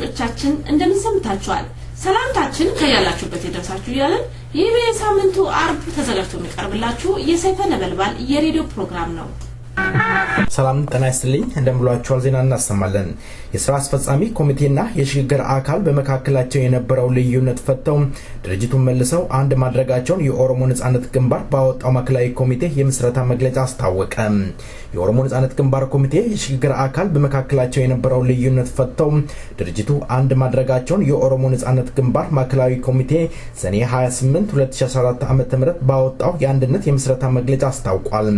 አድማጮቻችን እንደምን ሰምታችኋል ሰላምታችን ከያላችሁበት ይደርሳችሁ ይላል የሳምንቱ አርብ ተዘጋጅቶ የሚቀርብላችሁ የሰይፈ ነበልባል የሬዲዮ ፕሮግራም ነው ሰላም ጤና ይስጥልኝ እንደምሏችሁ ዜና እናሰማለን የሥራ አስፈጻሚ ኮሚቴና የሽግግር አካል በመካከላቸው የነበረው ልዩነት ፈተው ድርጅቱን መልሰው አንድ ማድረጋቸውን የኦሮሞ ነጻነት ግንባር ባወጣው ማዕከላዊ ኮሚቴ የምስረታ መግለጫ አስታወቀ የኦሮሞ ነጻነት ግንባር ኮሚቴ የሽግግር አካል በመካከላቸው የነበረው ልዩነት ፈተው ድርጅቱ አንድ ማድረጋቸውን የኦሮሞ ነጻነት ግንባር ማዕከላዊ ኮሚቴ ሰኔ 28 2014 ዓ.ም ባወጣው የአንድነት የምስረታ መግለጫ አስታውቋል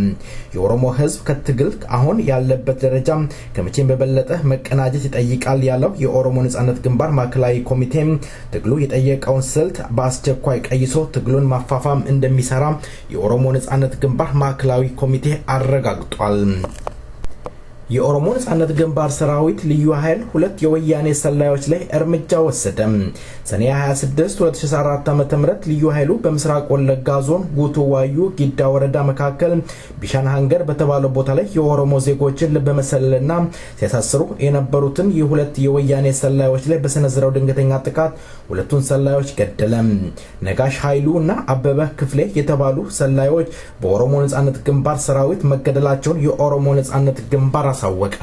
የኦሮሞ ህዝብ ከትግል አሁን ያለበት ደረጃ ከመቼም በበለጠ መቀናጀት ይጠይቃል ያለው የኦሮሞ ነጻነት ግንባር ማዕከላዊ ኮሚቴ ትግሉ የጠየቀውን ስልት በአስቸኳይ ቀይሶ ትግሉን ማፋፋም እንደሚሰራ የኦሮሞ ነጻነት ግንባር ማዕከላዊ ኮሚቴ አረጋግጧል የኦሮሞ ነጻነት ግንባር ሰራዊት ልዩ ኃይል ሁለት የወያኔ ሰላዮች ላይ እርምጃ ወሰደ ሰኔ 26 2014 ዓ.ም ልዩ ኃይሉ በምስራቅ ወለጋ ዞን ጉቱ ዋዩ ጊዳ ወረዳ መካከል ቢሻን ሃንገር በተባለው ቦታ ላይ የኦሮሞ ዜጎችን በመሰለልና ሲያሳስሩ የነበሩትን የሁለት የወያኔ ሰላዮች ላይ በሰነዘረው ድንገተኛ ጥቃት ሁለቱን ሰላዮች ገደለ ነጋሽ ኃይሉና አበበ ክፍሌ የተባሉ ሰላዮች በኦሮሞ ነጻነት ግንባር ሰራዊት መገደላቸውን የኦሮሞ ነጻነት ግንባር አሳወቀ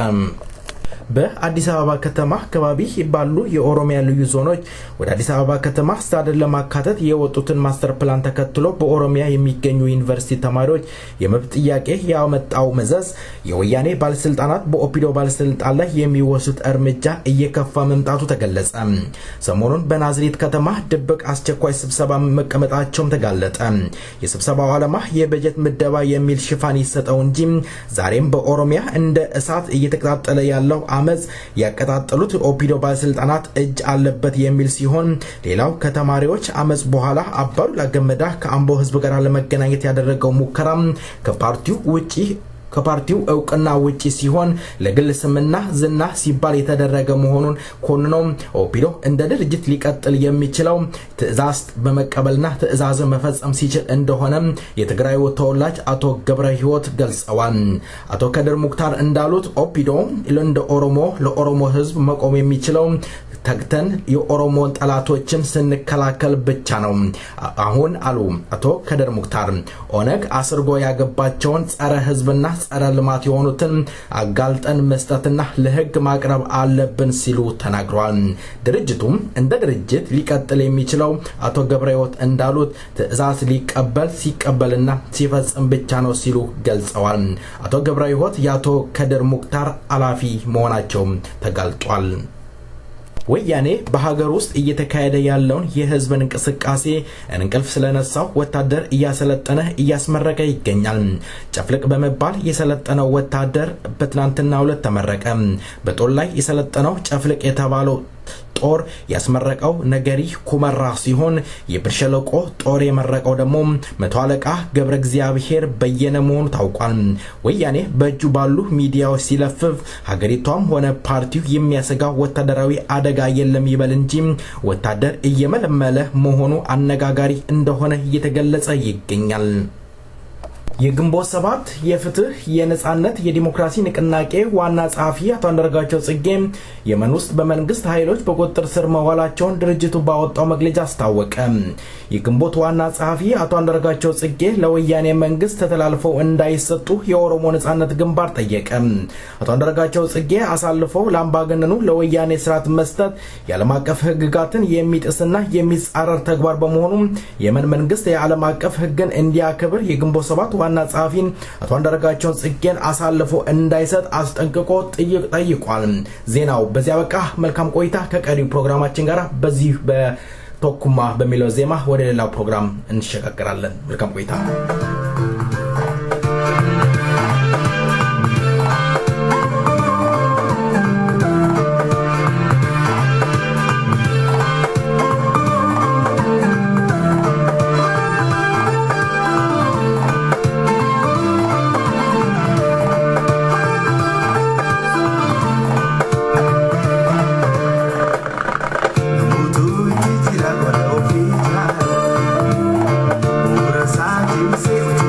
በአዲስ አበባ ከተማ አካባቢ ባሉ የኦሮሚያ ልዩ ዞኖች ወደ አዲስ አበባ ከተማ አስተዳደር ለማካተት የወጡትን ማስተር ፕላን ተከትሎ በኦሮሚያ የሚገኙ ዩኒቨርሲቲ ተማሪዎች የመብት ጥያቄ ያመጣው መዘዝ የወያኔ ባለስልጣናት በኦፒዶ ባለስልጣን ላይ የሚወስዱት እርምጃ እየከፋ መምጣቱ ተገለጸ ሰሞኑን በናዝሬት ከተማ ድብቅ አስቸኳይ ስብሰባ መቀመጣቸውም ተጋለጠ የስብሰባው ዓላማ የበጀት ምደባ የሚል ሽፋን ይሰጠው እንጂ ዛሬም በኦሮሚያ እንደ እሳት እየተቀጣጠለ ያለው አመጽ ያቀጣጠሉት ኦፒዶ ባለስልጣናት እጅ አለበት የሚል ሲሆን ሌላው ከተማሪዎች አመጽ በኋላ አባዱላ ገመዳ ከአምቦ ህዝብ ጋር ለመገናኘት ያደረገው ሙከራ ከፓርቲው እውቅና ውጪ ሲሆን ለግል ስምና ዝና ሲባል የተደረገ መሆኑን ኮንኖም ኦፒዶ እንደ ድርጅት ሊቀጥል የሚችለው ትዕዛዝ በመቀበልና ትዕዛዝ መፈጸም ሲችል እንደሆነ የትግራይ ተወላጅ አቶ ገብረ ህይወት ገልጸዋል አቶ ከድር ሙክታር እንዳሉት ኦፒዶ ለእንደ ኦሮሞ ለኦሮሞ ህዝብ መቆም የሚችለው ተግተን የኦሮሞን ጠላቶችን ስንከላከል ብቻ ነው አሁን አሉ አቶ ከድር ሙክታር ኦነግ አስርጎ ያገባቸውን ጸረ ህዝብና ጸረ ልማት የሆኑትን አጋልጠን መስጠትና ለህግ ማቅረብ አለብን ሲሉ ተናግረዋል ድርጅቱም እንደ ድርጅት ሊቀጥል የሚችለው አቶ ገብረህይወት እንዳሉት ትዕዛዝ ሲቀበልና ሲፈጽም ብቻ ነው ሲሉ ገልጸዋል አቶ ገብረህይወት ያቶ ከድር ሙክታር አላፊ መሆናቸው ተጋልጧል ወያኔ በሀገር ውስጥ እየተካሄደ ያለውን የህዝብን እንቅስቃሴ እንቅልፍ ስለነሳው ወታደር እያሰለጠነ እያስመረቀ ይገኛል ጨፍልቅ በመባል የሰለጠነው ወታደር በትናንትናው ዕለት ተመረቀ በጦር ላይ የሰለጠነው ጨፍልቅ የተባለው ጦር ያስመረቀው ነገሪ ኩመራ ሲሆን የብርሸለቆ ጦር የመረቀው ደግሞ መቶ አለቃ ገብረ እግዚአብሔር በየነ መሆኑ ታውቋል ወያኔ በእጁ ባሉ ሚዲያዎች ሲለፍፍ ሀገሪቷም ሆነ ፓርቲው የሚያሰጋው ወታደራዊ አደጋ የለም ይበል እንጂ ወታደር እየመለመለ መሆኑ አነጋጋሪ እንደሆነ እየተገለጸ ይገኛል የግንቦት ሰባት የፍትህ የነጻነት የዲሞክራሲ ንቅናቄ ዋና ጸሐፊ አቶ አንደርጋቸው ጽጌ የመን ውስጥ በመንግስት ኃይሎች በቁጥጥር ስር መዋላቸውን ድርጅቱ ባወጣው መግለጫ አስታወቀ የግንቦት ዋና ጸሐፊ አቶ አንደርጋቸው ጽጌ ለወያኔ መንግስት ተተላልፈው እንዳይሰጡ የኦሮሞ ነጻነት ግንባር ጠየቀ አቶ አንደርጋቸው ጽጌ አሳልፈው ለአምባገነኑ ለወያኔ ስርዓት መስጠት የዓለም አቀፍ ህግጋትን የሚጥስና የሚጻረር ተግባር በመሆኑ የመን መንግስት የዓለም አቀፍ ህግን እንዲያከብር የግንቦት ሰባት ዋና ጸሐፊን አቶ አንደርጋቸው ጽጌን አሳልፎ እንዳይሰጥ አስጠንቅቆ ጠይቋል ዜናው በዚያ በቃ መልካም ቆይታ ከቀሪው ፕሮግራማችን ጋር በዚህ በቶኩማ በሚለው ዜማ ወደ ሌላው ፕሮግራም እንሸጋገራለን መልካም ቆይታ Say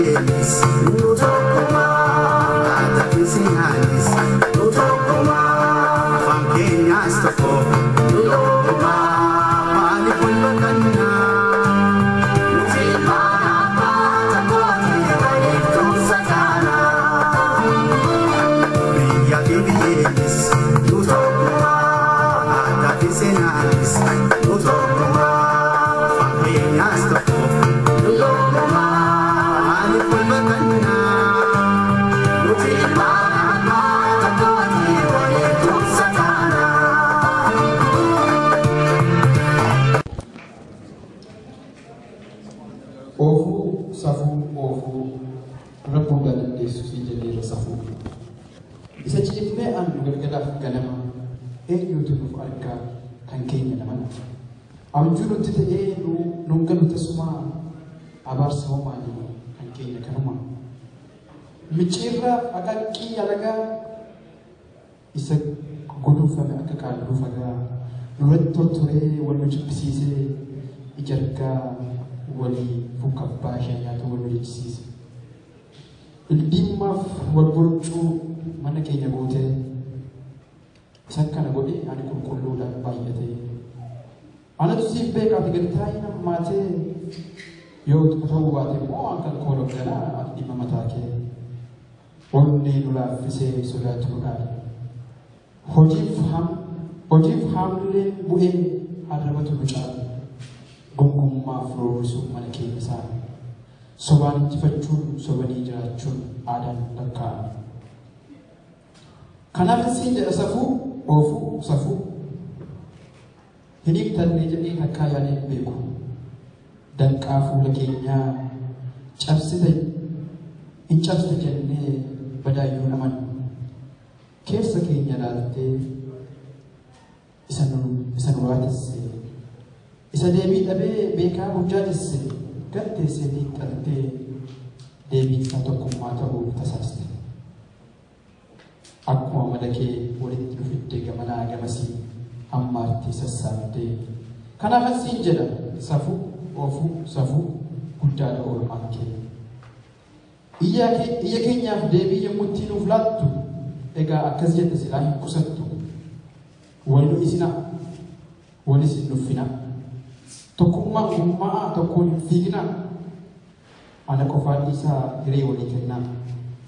biyyees nu tokkummaa aadaa seenaanis nu tokkummaa afaan keenyaas tokko nu tokkummaa maaliif wal baqannaa nuti ilmaan abbaa tokkooti waliif tumsa taanaa biyyaa fi biyyees nu tokkummaa aadaa seenaanis nu tokkummaa afaan keenyaas tokko nu tokkummaa maaliif wal baqannaa nuti ilmaan abbaa tokkooti waliif tumsa taanaa. Oofuu safuu oofuu rabbuun galandeessu si jedheera safuu isa ciifnee aannu galgalaaf ganama eenyuutu nuuf argaa kan keenya namatti abjuu nutti ta'ee nuun galu tasumaa abaarsa homaanii kan keenya kanuma micciirraa aqaqqii alagaa isa guluufame akka qaalluu fagaa duratti tortoree wal nu jibbisiisee ijargaa walii fukabbaa shanyaatu wal nu jechisiise ildiimmaaf wal borcuu mana keenya gootee isa kana godhee ani qulqulluudhaan baay'atee anatu siif beekaati gadi taa'ee nammaatee yoo ta'uu baate immoo akka koologganaa ati dhimma mataa kee onnee nu laaffisee sodaatuudhaan hojiif haamleen bu'ee arrabatu nu caalu gungummaaf roorrisuu mana keenya isaa sobaan injifachuun sobanii jiraachuun aadaan lakkaa'ame. Kanaaf siin jedha safuu oofuu safuu hin hiiktanne jedhee akka yaadee beeku danqaa fuula keenyaa cabsite hin cabsite jennee badaayyuu naman keessa keenya laaltee isa nu raatisse isa deebii dhabee beekaa hojjaatisse gatteessee xiixxaltee deebiin isaa tokkummaa ta'uu tasaaste. Akkuma madakee walitti dhufiddee gamanaa gamasii hammaartii sassaabdee kanaaf asiin jedha safuu oofuu safuu guddaadha oolmaan kee iyya keenyaaf deebii yommutti nuuf laattu egaa akkas jette silaa hin qusattu wal nu isina wal isin nuffina tokkummaa gummaa tokkoon hin fiigna ana qofaan isaa hiree walii kennaa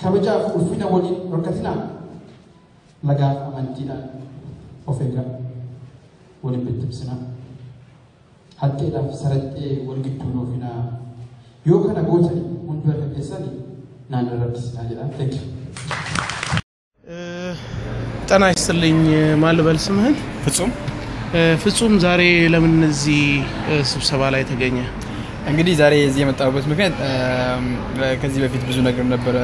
kabajaaf ulfina waliin rakkatinaa lagaaf amantiidhaan of eegaa waliin bittimsinaa haqqeedhaaf saraxxee wal gidduu noofinaa yoo kana gootanii hundura gaggeessanii naannoo rakkisinaa jedha. Thank you. ጤና ይስጥልኝ ማልበል ስምህን? ፍጹም ዛሬ ለምን እዚህ ስብሰባ ላይ ተገኘ? እንግዲህ ዛሬ እዚህ የመጣሁበት ምክንያት ከዚህ በፊት ብዙ ነገር ነበር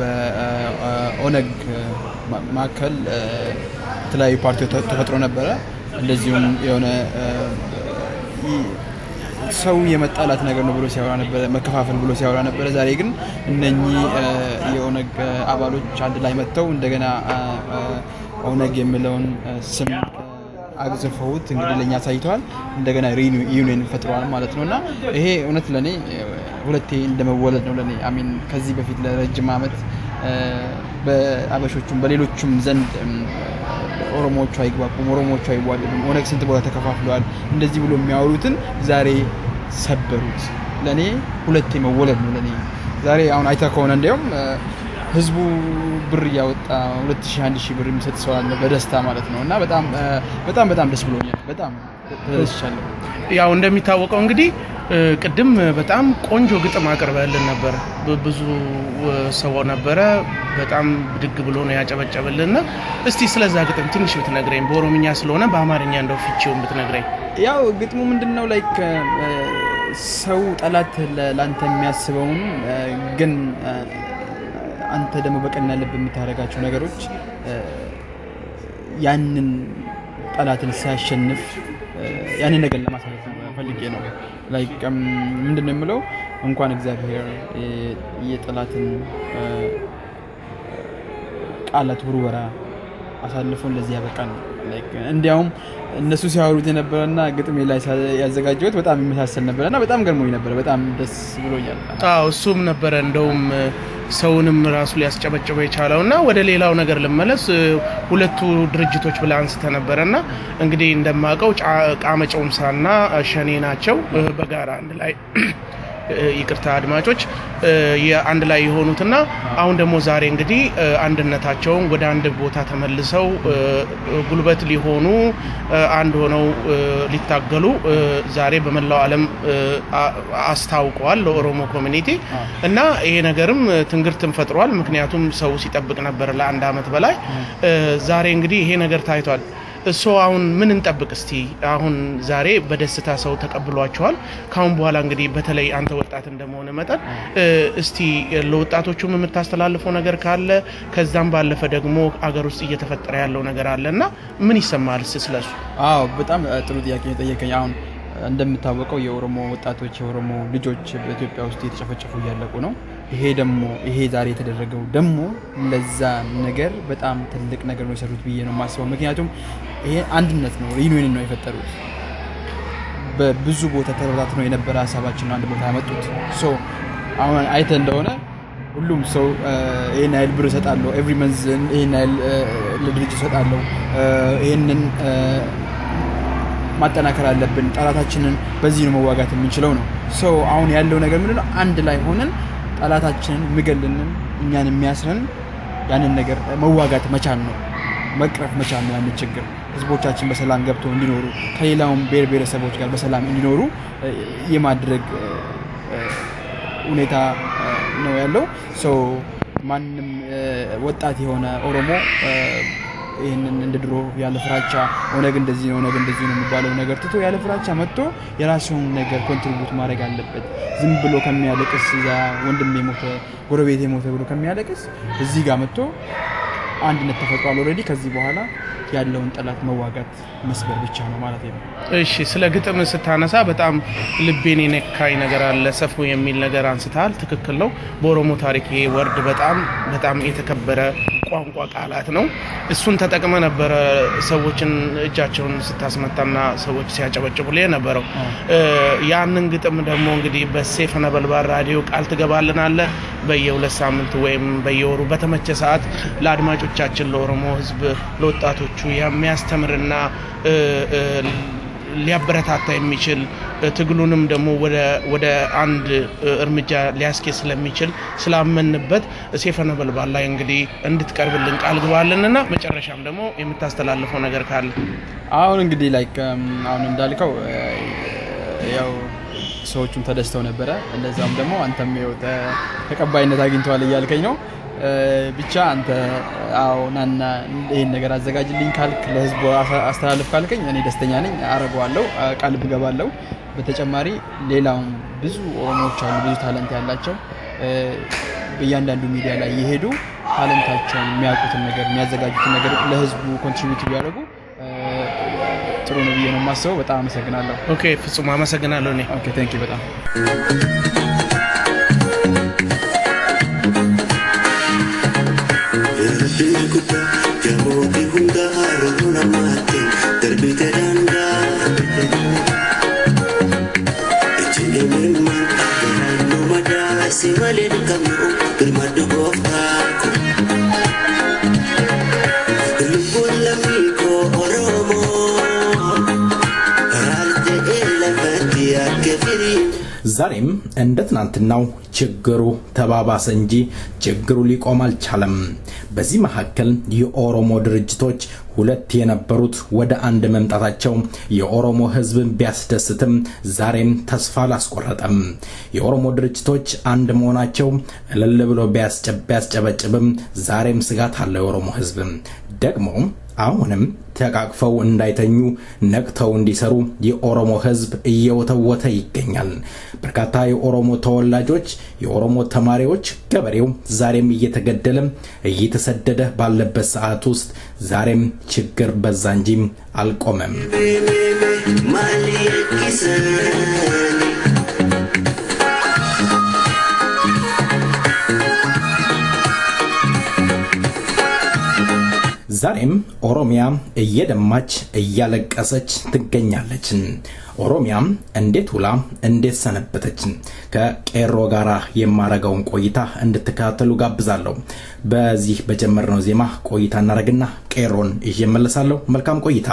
በኦነግ ማከል የተለያዩ ፓርቲዎች ተፈጥሮ ነበር እንደዚሁም የሆነ ሰው የመጣላት ነገር ነው ብሎ ሲያወራ ነበር መከፋፈል ብሎ ሲያወራ ነበር ዛሬ ግን እነኚህ የኦነግ አባሎች አንድ ላይ መጥተው እንደገና ኦነግ የሚለውን ስም አግዝፈውት እንግዲህ ለኛ ታይቷል እንደገና ሪዩኒየን ፈጥሯል ማለት ነውና ይሄ እውነት ለኔ ሁለቴ እንደመወለድ ነው ለኔ አሚን ከዚህ በፊት ለረጅም አመት በአበሾቹም በሌሎችም ዘንድ ኦሮሞዎች አይግባቡም ኦሮሞዎች አይዋደዱም ኦነግ ስንት ቦታ ተከፋፍሏል እንደዚህ ብሎ የሚያወሩትን ዛሬ ሰበሩት ለኔ ሁለቴ መወለድ ነው ለኔ ዛሬ አሁን አይታ ከሆነ እንደውም ህዝቡ ብር ያወጣ 2000 ብር የሚሰጥ ሰው አለ በደስታ ማለት ነውና በጣም ደስ ብሎኛል በጣም ተደስቻለሁ ያው እንደሚታወቀው እንግዲህ ቅድም በጣም ቆንጆ ግጥም አቀርበልን ነበር ብዙ ሰው ነበር በጣም ድግ ብሎ ነው ያጨበጨበልና እስቲ ስለዛ ግጥም ትንሽ ብትነግረኝ በኦሮምኛ ስለሆነ በአማርኛ እንደው ፍቺውን ብትነግረኝ ያው ግጥሙ ምንድነው ላይክ ሰው ጠላት ላንተ የሚያስበውን ግን አንተ ደግሞ በቀና ልብ የምታረጋቸው ነገሮች ያንን ጠላትን ሲያሸንፍ ያንን ነገር ለማሳየት ፈልጌ ነው ላይክ ምንድነው የምለው እንኳን እግዚአብሔር የጠላትን ቃላት ውርወራ አሳልፎን ለዚህ ያበቃን ላይክ እንዲያውም እነሱ ሲያወሩት የነበረና ግጥሜ ላይ ያዘጋጀሁት በጣም የሚመሳሰል ነበርና በጣም ገርሞኝ ነበር በጣም ደስ ብሎኛል እሱም ነበር እንደውም ሰውንም ራሱ ሊያስጨበጭበው የቻለውና ወደ ሌላው ነገር ለመለስ ሁለቱ ድርጅቶች ብላንስ ተነበረና እንግዲህ እንደማቀው ቃመጨውምሳና ሸኔ ናቸው በጋራ አንድ ላይ ይቅርታ አድማጮች የአንድ ላይ የሆኑትና አሁን ደግሞ ዛሬ እንግዲህ አንድነታቸውን ወደ አንድ ቦታ ተመልሰው ጉልበት ሊሆኑ አንድ ሆነው ሊታገሉ ዛሬ በመላው ዓለም አስታውቀዋል ለኦሮሞ ኮሚኒቲ እና ይሄ ነገርም ትንግርትን ፈጥሯል ምክንያቱም ሰው ሲጠብቅ ነበር ለአንድ አመት በላይ ዛሬ እንግዲህ ይሄ ነገር ታይቷል እሱ አሁን ምን እንጠብቅ እስቲ አሁን ዛሬ በደስታ ሰው ተቀብሏቸዋል ካሁን በኋላ እንግዲህ በተለይ አንተ ወጣት እንደመሆነ መጣን እስቲ ለወጣቶቹም የምታስተላልፈው ነገር ካለ ከዛም ባለፈ ደግሞ አገር ውስጥ እየተፈጠረ ያለው ነገር አለና ምን ይሰማል ስለሱ በጣም ጥሩ ጥያቄ ጠየቀኝ አሁን እንደምታወቀው የኦሮሞ ወጣቶች የኦሮሞ ልጆች በኢትዮጵያ ውስጥ እየተጨፈጨፉ ያለቁ ነው ይሄ ዛሬ የተደረገው ደግሞ ለዛ ነገር በጣም ትልቅ ነገር ነው የሰሩት ብዬ ነው ማስበው ምክንያቱም ይሄ አንድነት ነው ዩኒየን ነው የፈጠሩት በብዙ ቦታ ተረዳትነው የነበረ ሐሳባችን አንድ ቦታ ያመጡት አሁን አይተ እንደሆነ ሁሉም ሰው ይሄን አይል ብር ሰጣለው ኤቭሪ መንዝ ይሄን አይል ለድርጅት ሰጣለው ይሄንን ማጠናከር አለብን ጣላታችንን በዚህ ነው መዋጋት የምንችለው ነው አሁን ያለው ነገር ምንድነው አንድ ላይ ሆነን ጣላታችንን ምገልልን እኛን የሚያስረን ያንን ነገር መዋጋት መቻል ነው መቅረፍ መቻል ነው ያን ችግር ህዝቦቻችን በሰላም ገብተው እንዲኖሩ ከሌላውም ብሔረሰቦች ጋር በሰላም እንዲኖሩ የማድረግ ሁኔታ ነው ያለው ማንንም ወጣት የሆነ ኦሮሞ ይሄንን እንደድሮ ያለ ፍራቻ ኦነግ እንደዚህ ነው የሚባለው ነገር ትቶ ያለ ፍራቻ መጥቶ የራሱን ነገር ኮንትሪቢዩት ማድረግ አለበት ዝም ብሎ ከሚያለቅስ ያ ወንድሜ ሞተ ጎረቤቴ ሞተ ብሎ ከሚያለቅስ እዚህ ጋር መጥቶ አንድነት ተፈጥሯል ኦሬዲ ከዚህ በኋላ ያለውን ጠላት መዋጋት መስበር ብቻ ነው ማለት ነው እሺ ስለ ግጥም ስታነሳ በጣም ልቤን የነካኝ ነገር አለ ሰፉ የሚል ነገር አንስታል ትክክል ነው በኦሮሞ ታሪክ ይሄ ወርድ በጣም የተከበረ ቋንቋ ቃላት ነው እሱን ተጠቅመ ነበር ሰዎችን እጃቸውን ስታስመታና ሰዎች ሲያጨበጭቡ ላይ ነበረው ያንን ግጥም ደግሞ እንግዲህ በሰይፈ ነበልባል ራዲዮ ቃል ትገባልናለ በየ2 ሳምንት ወይም በየወሩ በተመቸ ሰዓት ለአድማጮቻችን ለኦሮሞ ህዝብ ለወጣቶቹ የሚያስተምርና ሊያበረታታ የሚችል ትግሉንም ደግሞ ወደ አንድ እርምጃ ሊያስኬድ ስለሚችል ስላመንበት ሰይፈ ነበልባል ላይ እንግዲህ እንድትቀርብልን ቃል ግባልንና መጨረሻም ደግሞ የምታስተላልፈው ነገር ካለ አሁን እንግዲህ ላይክ አሁን እንዳልከው ያው ሰዎቹም ተደስተው ነበር እንደዛም ደግሞ አንተም ተቀባይነት አግኝተዋል እያልከኝ ነው ብቻ አንተ ናና ይሄን ነገር አዘጋጅልኝ ካልክ ለህዝቡ አስተላልፍ ካልከኝ እኔ ደስተኛ ነኝ አረጋዋለሁ ቃል ብገባለሁ በተጨማሪ ሌላውም ብዙ ኦሮሞዎች አሉ ብዙ ታለንት ያላቸው በእያንዳንዱ ሚዲያ ላይ ይሄዱ ታለንታቸውን የሚያውቁትን ነገር የሚያዘጋጁትን ነገር ለህዝቡ ኮንትሪቢዩት ቢያደርጉ ጥሩ ነው ብዬ ነው የማስበው በጣም አመሰግናለሁ ኦኬ ፍጹም አመሰግናለሁ እኔ ኦኬ ቴንክ ዩ በጣም Dirkuta jamooti hunda haruna mate darbite danda echine memman garanu madasi walen kamu birmadu gofta lubulamiko oromo ralte elafati akefiri ዛሬም እንደ ትናንትናው ችግሩ ተባባሰ እንጂ ችግሩ ሊቆም አልቻለም በዚህ መሐከል የኦሮሞ ድርጅቶች ሁለት የነበሩት ወደ አንድ መምጣታቸው የኦሮሞ ህዝብ ቢያስደስትም ዛሬም ተስፋ አላስቆረጠም የኦሮሞ ድርጅቶች አንድ መሆናቸው እልል ብሎ ቢያስጨበጭብም ዛሬም ስጋት አለ የኦሮሞ ህዝብ ደግሞ አሁንም ተቃቅፈው እንዳይተኙ ነቅተው እንዲሰሩ የኦሮሞ ህዝብ እየወተወተ ይገኛል በርካታ የኦሮሞ ተወላጆች የኦሮሞ ተማሪዎች ገበሬው ዛሬም እየተገደለ እየተሰደደ ባለበት ሰዓት ውስጥ ዛሬም ችግር በዛ እንጂ አልቆመም ዛሬም ኦሮሚያ እየደማች እያለቀሰች ትገኛለች። ኦሮሚያም እንዴት ውላ እንዴት ሰነበተች? ከቄሮ ጋራ የማረጋውን ቆይታ እንድትከታተሉ ጋብዛለሁ። በዚህ በጀመርነው ዜማ ቆይታ እናረግና ቄሮን ይመለሳለሁ። መልካም ቆይታ።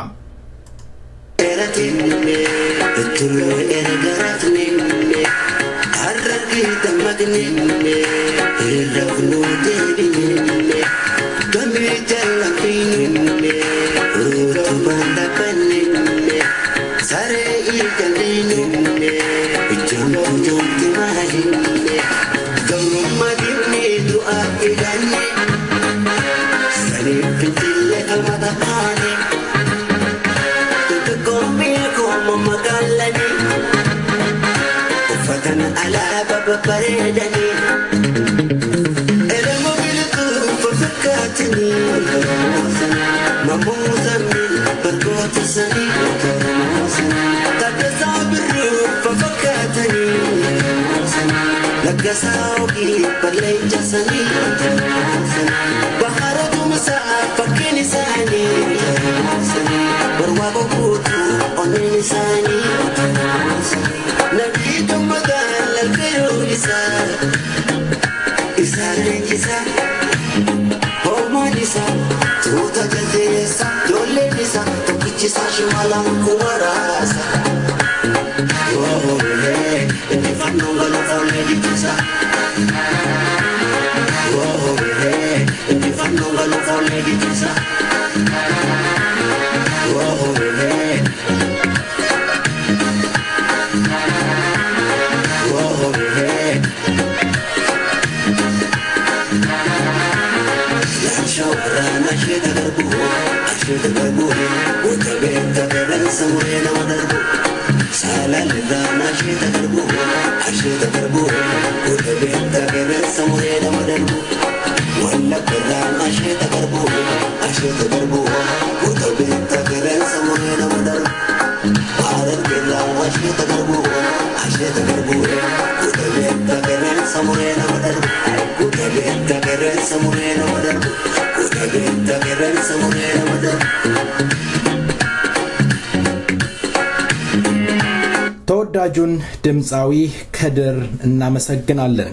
ተወዳጁን ድምጻዊ ከድር እናመሰግናለን።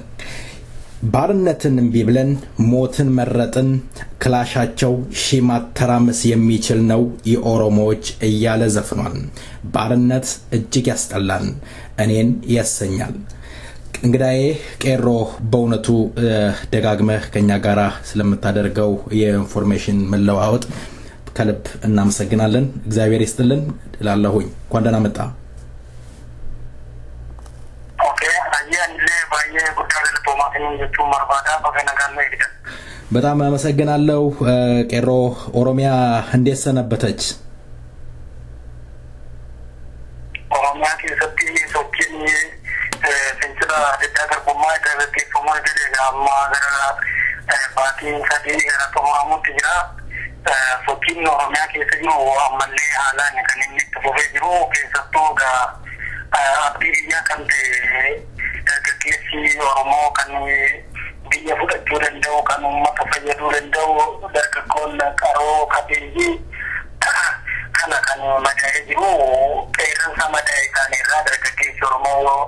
ባርነትን እምቢ ብለን ሞትን መረጥን ክላሻቸው ሺማት ተራመስ የሚችል ነው የኦሮሞዎች እያለ ዘፍኗል። ባርነት እጅግ ያስጠላል፣ እኔን ያሰኛል። እንግዳዬ ቄሮ በእውነቱ ደጋግመህ ከኛ ጋራ ስለምታደርገው የኢንፎርሜሽን መለዋወጥ ከልብ እናመሰግናለን። እግዚአብሔር ይስጥልን እላለሁኝ። እንኳን ደህና መጣ። በጣም አመሰግናለሁ ቄሮ። ኦሮሚያ እንዴት ሰነበተች? ኦሮሚያ ከሰቲ ሶኪን ፍንጭላ ደዳገር ቦማ ደረቴ ፎሞይ ደጋማ ገራ ባቲ ሰዲ ገራቶማሙ ትጅራ ሶኪን ኦሮሚያ ከሰኞ አመሌ አላን ከነኝ ተፎፈጅሮ ከሰቶ ጋ አብዲያ ካንቴ ደርገኬሲ ኦሮሞ ካን biyya fudhachuu danda'u kan uummata fayyaduu danda'u dargaggoon qaroo qabeeyyii kana kan madaa'ee jiru qeerransa madaa'ee isaaniirraa dargaggeessi Oromoo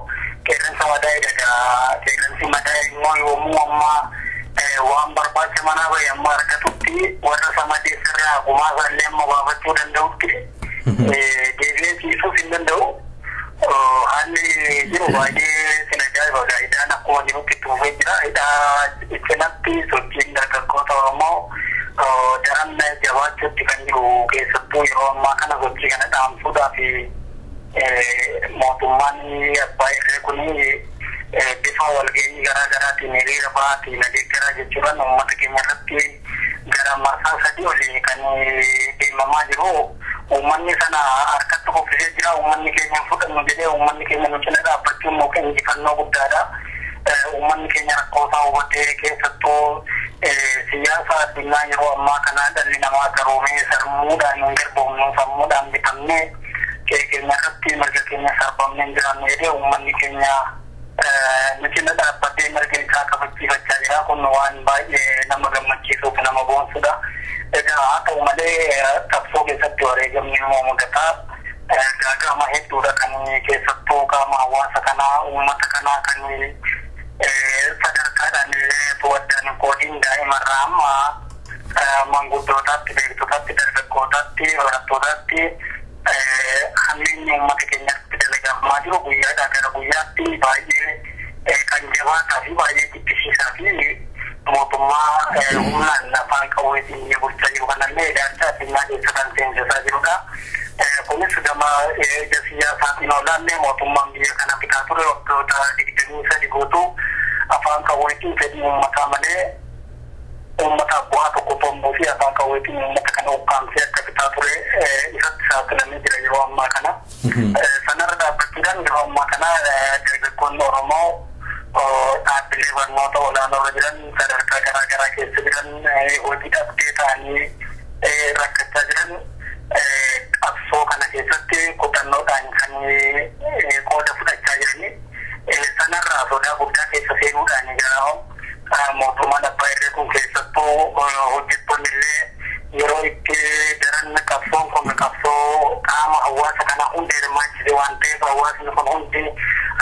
qeerransa madaa'ee dhagaa. Qeerransi madaa'ee immoo yoomuu amma waan barbaacha manaa bahe amma argatutti warra samadeessirraa gumaa isaallee amma baafachuu danda'utti deebi'ee ciisuuf hin danda'u. Haalli jiru baay'ee sin ajaa'iba. Gaa'idhaan akkuma jirutti tuufee jira. Ittinatti sochiin dargaggoota Oromoo daran jabaachuutti kan jiru keessattuu yeroo ammaa kana sochii kana dhaamsuudhaaf mootummaan abbaa irree kun bifa walgahii garaa garaatiin hiriira ba'aatiin adeeggaraa jechuudhaan uummata keenya irratti gara marsaa sadii olii kan deemamaa jiru. Uummanni sana harkatti kuffisee jira. Uummanni keenya fudhannu jedhee uummanni keenya nu cina dhaabbachuun yookiin injifannoo guddaadha. Uummanni keenya rakkoosaa hubatee keessattuu siyaasa addunyaa yeroo ammaa kana dhalli namaa garoomee sarmuudhaan hin garboomnu sammuudhaan bitamnee keenya irratti mirga keenya sarbamnee hin jiraannu jedhee uummanni keenya nu cina dhaabbatee mirga isaa kabachiifachaa jira. Kun waan baay'ee nama gammachiisuuf nama boonsudha. Egaa atau malah kapsul kesatu orang yang minum mudata gagal mahit dura kan kesatu kama awas kana umat kana kan sadar keadaan buat dan coding dari marama menggunakan tidak berkodati orang todati hamil umat kenya tidak maju buya ada buya ti bayi kan jawa tadi bayi tipis sapi motuma uman na pangkawin niya bustayo kanale data tinggal di sekitar senjata juga punya sudah jasiya saat inolan ne motuma dia kana pikatur waktu tadi di Indonesia di Goto apa kawin itu jadi umat amane umat aku atau kutombosi apa kawin itu umat kana ukam sia pikatur isat saat nami di Jawa makana sanar dapat kan Jawa makana dari kon Oromo apilih warna atau orang orang sadar gara-gara kesedan wajib update ani rakyat jalan akso karena kesete kota nodan kan kota sudah cair ni sanar sudah buka kesese nodan gara mau mana bayar pun kesetu wajib pemilih Euroik jalan kapso kama awas karena undir masih diwanteh awas nufan undir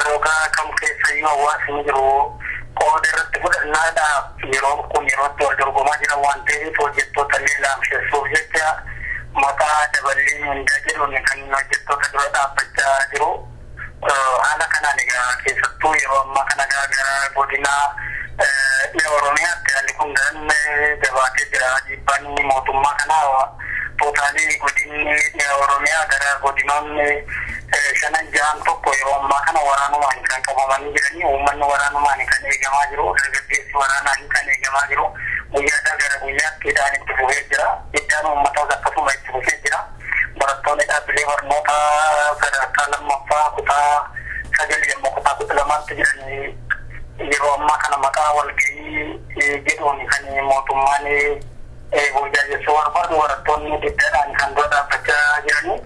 roga kam kesai awas niro order tu nada Euroik kun Euroik tu order goma jira wante project tu terlilam subject ya maka debali menjadi kan project tu terlibat apa jiro anak anak nega kesatu Euroik maka naga bodina Oromia telikung dan debate jadi bani motuma kana totali godin Oromia gara godinon sana jam to koyo makana waranu man kan kaman jadi umman waranu man kan egama jiro gede warana kan egama jiro uya gara uya tidak ni tu hejra itu ummata zakatu mai tu hejra baratone abli warnota kada kalam mafa kuta sajali yang kuta kutlamat jadi Iro makana makawal gi gitu ni kan motumani buja jesuar baru waraton ni diteran kan doda baca jirani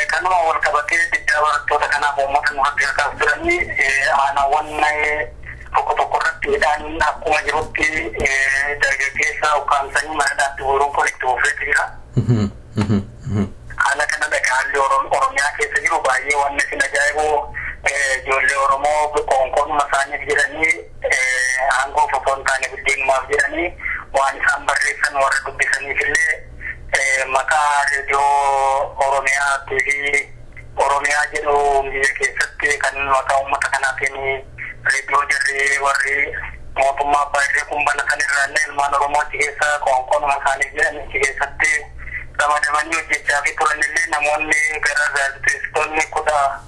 kan awal kabati ditawar to kana bomotan hadir ka surani ana wannai pokok-pokok dan aku majuti dari desa ukan sani mana turun kolektif fetira ana kana da kalli oromia ke sejiru bayi wanne sinajaibo jolle oromo kon masanya jirani anggo fofontane bidin ma jirani wan sambar resan wara dubisani fille maka radio oromia tv oromia jero ngi ke satte kan maka umat kana tini radio jere wari motuma bayre kumbana kan ranne man oromo tigesa kon masani jirani ke satte sama-sama nyu javi puranille namonni gara stone kuda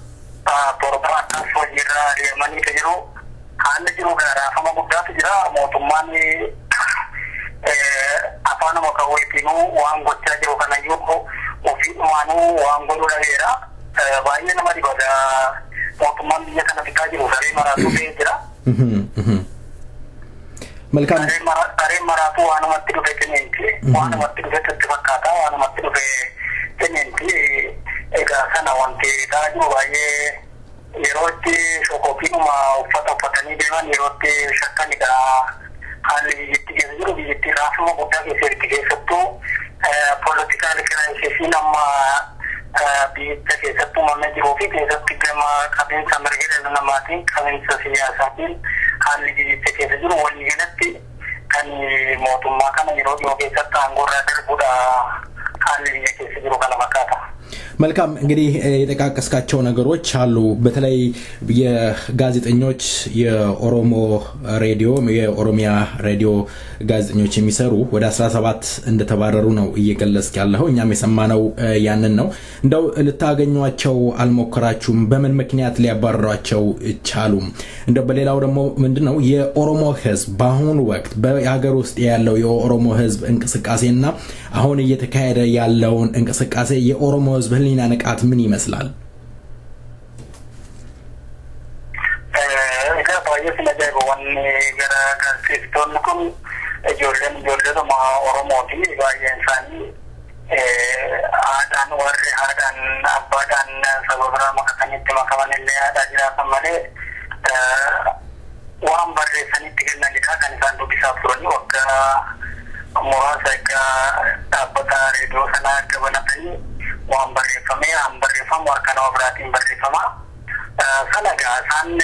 Porta kaso jira dia mani kejero anda jiro gara sama muda jira motumani apa nama kawai tinu uang bocah jiro kana yuko ofi manu uang bodo daerah banyak nama di bawah motuman dia kana dikaji dari maratu jira መልካም dari maratu anu mati do kenenti anu mati do kata anu mati do kenenti ega sana wanti tadi baye yeroti sokopinu ma ufata ni dengan yeroti shakani da hali yitiru yitira sama buta ke sertike satu political crisis nama bi ke satu mana jirofi ke satu tema kabin samargere nama tin kabin siyasa tin hali yitike sejuru wani genati kan motuma kana yeroti ke satu anggora terbuda hali yitike sejuru kana makata መልካም እንግዲህ የተቃቀስካቸው ነገሮች አሉ በተለይ የጋዜጠኞች የኦሮሞ ሬዲዮ የኦሮሚያ ሬዲዮ ጋዜጠኞች የሚሰሩ ወደ 17 እንደተባረሩ ነው እየገለጽ ያለው እኛም የሰማነው ያንን ነው እንደው ልታገኙአቸው አልሞከራችሁም በምን ምክንያት ሊያባረሯቸው ቻሉ እንደው በሌላው ደግሞ ምንድነው የኦሮሞ ህዝብ በአሁኑ ወቅት በሀገር ውስጥ ያለው የኦሮሞ ህዝብ እንቅስቃሴና አሁን እየተካሄደ ያለውን እንቅስቃሴ የኦሮሞ ህዝብ ህሊና ንቃት ምን ይመስላል adan warri adan abadan sababra makanitti makamanille adajira samale wan barre saniti kenna lika kan sandu bisa turani wakka muraasa dhaabbata reediyoo sanaa dabalatanii waan barreeffamu harka nama biraatiin barreeffama. Sana egaa isaan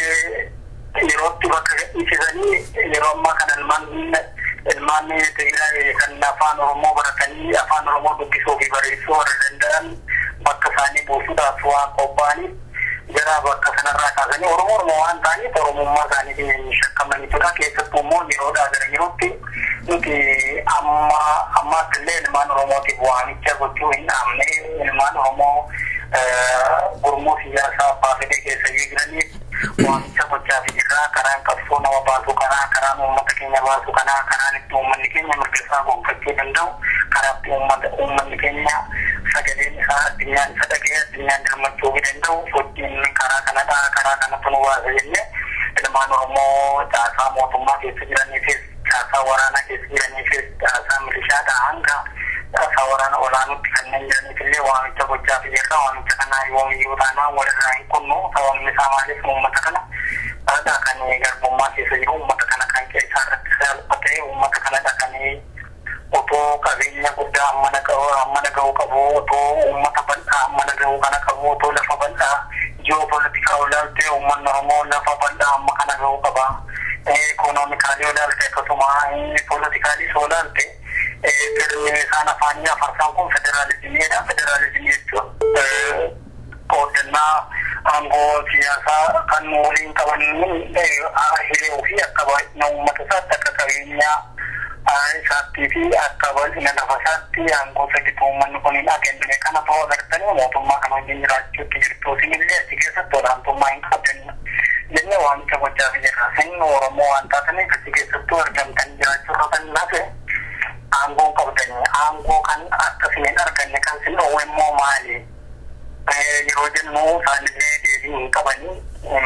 yerootti bakka gadhiisisanii yeroo ammaa kana ilmaan Tigraay kan afaan Oromoo baratanii afaan Oromoo dubbisuu fi barreessuu warra danda'an bakka isaanii buusuudhaaf waan qophaa'aniif jara bakka sanarraa kaasanii Oromoo waan ta'aniif Oromummaa isaanii shakkamanitudha. Keessattuu immoo yeroodhaa gara yerootti nuti ammaatti illee ilmaan Oromootiif waamicha gochuu hin dhaabne ilmaan Oromoo gurmuu siyaasaa abbaa fedhe keessa jiraniif waamicha gochaa fi jirraa karaan qabsoo nama baasu karaan uummata keenya baasu karaan itti uummanni keenya mirga gonfachuu danda'u karaatti uummanni keenya sagaleen isaa addunyaan isa dhagee addunyaan gammachuu danda'u sochiin karaa kanadha karaa kanatti nu baasa jennee ilmaan Oromoo caasaa mootummaa keessa jiraniifis caasaa waraanaa keessa jiraniifis caasaa milishaadhaa hanga caasaa waraana olaanutti kanneen jiraniifillee waamicha gochaa fi jirra waamicha kanaa yoomiyyuu taanaa walirraa hin kunnu sababni isaa maaliif uummata kana aadaa kan garbummaa keessa jiru uummata kana kan keessaa irratti salphatee uummata kanadha kan otoo qabeenya guddaa ammana ga'uu qabu otoo uummata bal'aa ammana ga'uu kana qabu otoo lafa bal'aa ji'oopolitikaa olaaltee uummanni Oromoo lafa bal'aa amma kana ga'uu qaba. Ikoonoomikaalii olaaltee akkasuma politikaalii olaaltee sirni isaan afaanii afarsaan kun federaalizimiidha. Federaalizimii jechuun qoodannaa aangoo siyaasaa kan waliin qaban hiree ofii akka baay'ina uummata isaatti akka qabeenyaa isaattii fi akka bal'ina lafa isaatti aangoo sadiitu uummanni kun hin akeekne kana ta'uu agartanii mootummaa kana wajjin jiraachuutti jirtu isinillee achi keessatti olaantummaa hin qabdan jennee waamicha gochaa fi jirra. Inni Oromoo waan taataniif achi keessattuu argamtanii jiraachuu irra kan nafe aangoo qabdanii aangoo kan akkasiin hin arganne kan sin dhoowwe immoo maali? Yeroo jennu isaanillee deebii hin qabanii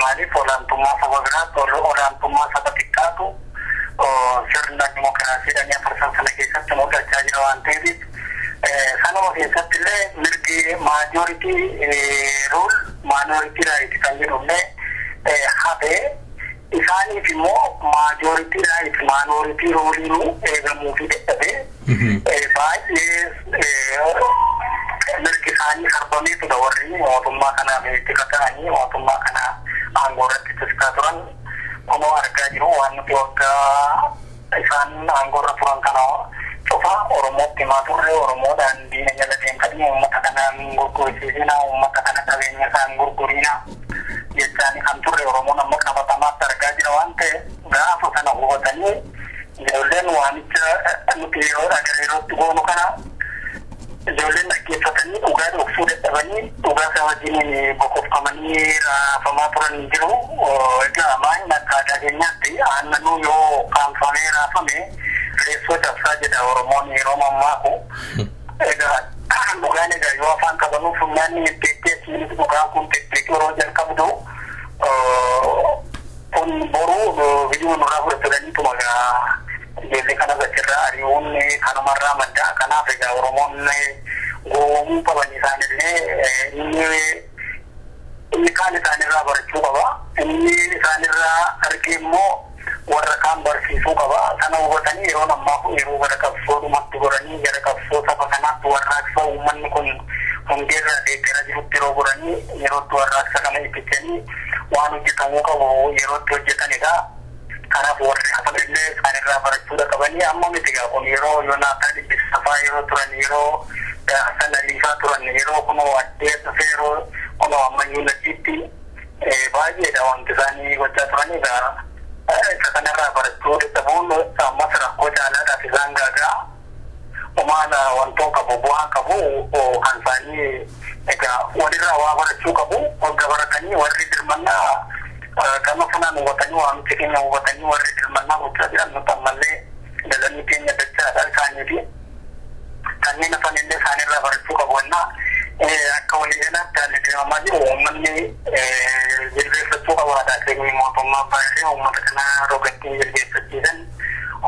maaliif olaantummaa saba biraatti olaantummaa saba xiqqaatu sirna dimokiraasiidhaan afarsan sana keessatti mul'achaa jira waan ta'eef sanuma keessatti illee mirgi maajoritii ruul maanoritii raayit kan jedhullee hafee isaaniif immoo maajoritii raayit maanoritii ruuliinuu eegamuu fi dadhabee baay'ee mirgi isaanii sarbameetudha warri mootummaa kanaaf itti kaka'anii mootummaa kana aangoo irratti tiskaa turan kunoo argaa jiru waan nuti waggaa isaan aangoo irra turan kana cufa Oromootti himaa turre Oromoodhaan diina jala deemtanii uummata kanaan gurgurisiisina uummata kana qabeenya isaan gurgurina jechaan kan turre Oromoon amma qabatamaatti argaa jira waan ta'e gaafa sana hubatanii ijoolleen waamicha nuti yeroodhaa gara yerootti goonu kana ijoolleen dhaggeeffatanii dhugaa dhoksuu dadhabanii dhugaa isaa wajjiniin boqofamanii raafamaa turan jiru. Egaa maal akka aadaa keenyaatti aannanuu yoo kaanfamee raafame reessoo cabsaa jedha Oromoon yeroo mammaaku. Egaa dhugaan egaa yoo afaan qabanuuf funyaanni deddeebiin dhugaan kun deddeebii yeroo jalqabdu kun boruu biyyuu nurraa fudhataniituma egaa ijoollee kana gachirraa ari'uun kanumarraa maddaa kanaaf egaa Oromoon goomuu qaban isaanillee inni kaan isaanirraa barachuu qaba. Inni isaanirraa argee immoo warra kaan barsiisuu qaba. Sana hubatanii yeroo ammaa kun yeroo gara qabsoodhumatti goranii gara qabsoo saba kanaatti warraaqsa uummanni kun hundeerraa deeggaraa jirutti yeroo goranii yerootti warraaqsa kana ibsanii waan hojjetamuu qabu yerootti hojjetanidha. Kanaaf warri hafalillee isaanirraa barachuudha qabanii amma miti gaa kun yeroo Yoonaataan Dhibbisafaa yeroo turan yeroo sana liifaa turan yeroo kunoo addee dhufee yeroo kunoo ammayyuu lachiitti baay'eedha wanti isaanii gochaa turanii gaa isa kanarraa barachuu dadhabuun ammas rakkoo caalaadhaaf isaan gaagaa umaana wantoo qabu bu'aa qabu kan isaanii egaa walirraa waa barachuu qabu wagga baratanii warri dirmannaa kama funaan hubatanii waamicha keenya hubatanii warri dirmannaa gochaa jiran nuti ammallee dalagni keenya dachaadha isaaniifi kanneen afanillee isaanirraa barachuu qabannaa akka walii jalaatti haalli deemamaa jiru uummanni jilbeeffachuu qabaadha. Keenyi mootummaa baay'ee uummata kana rogattiin jilbeeffachiisan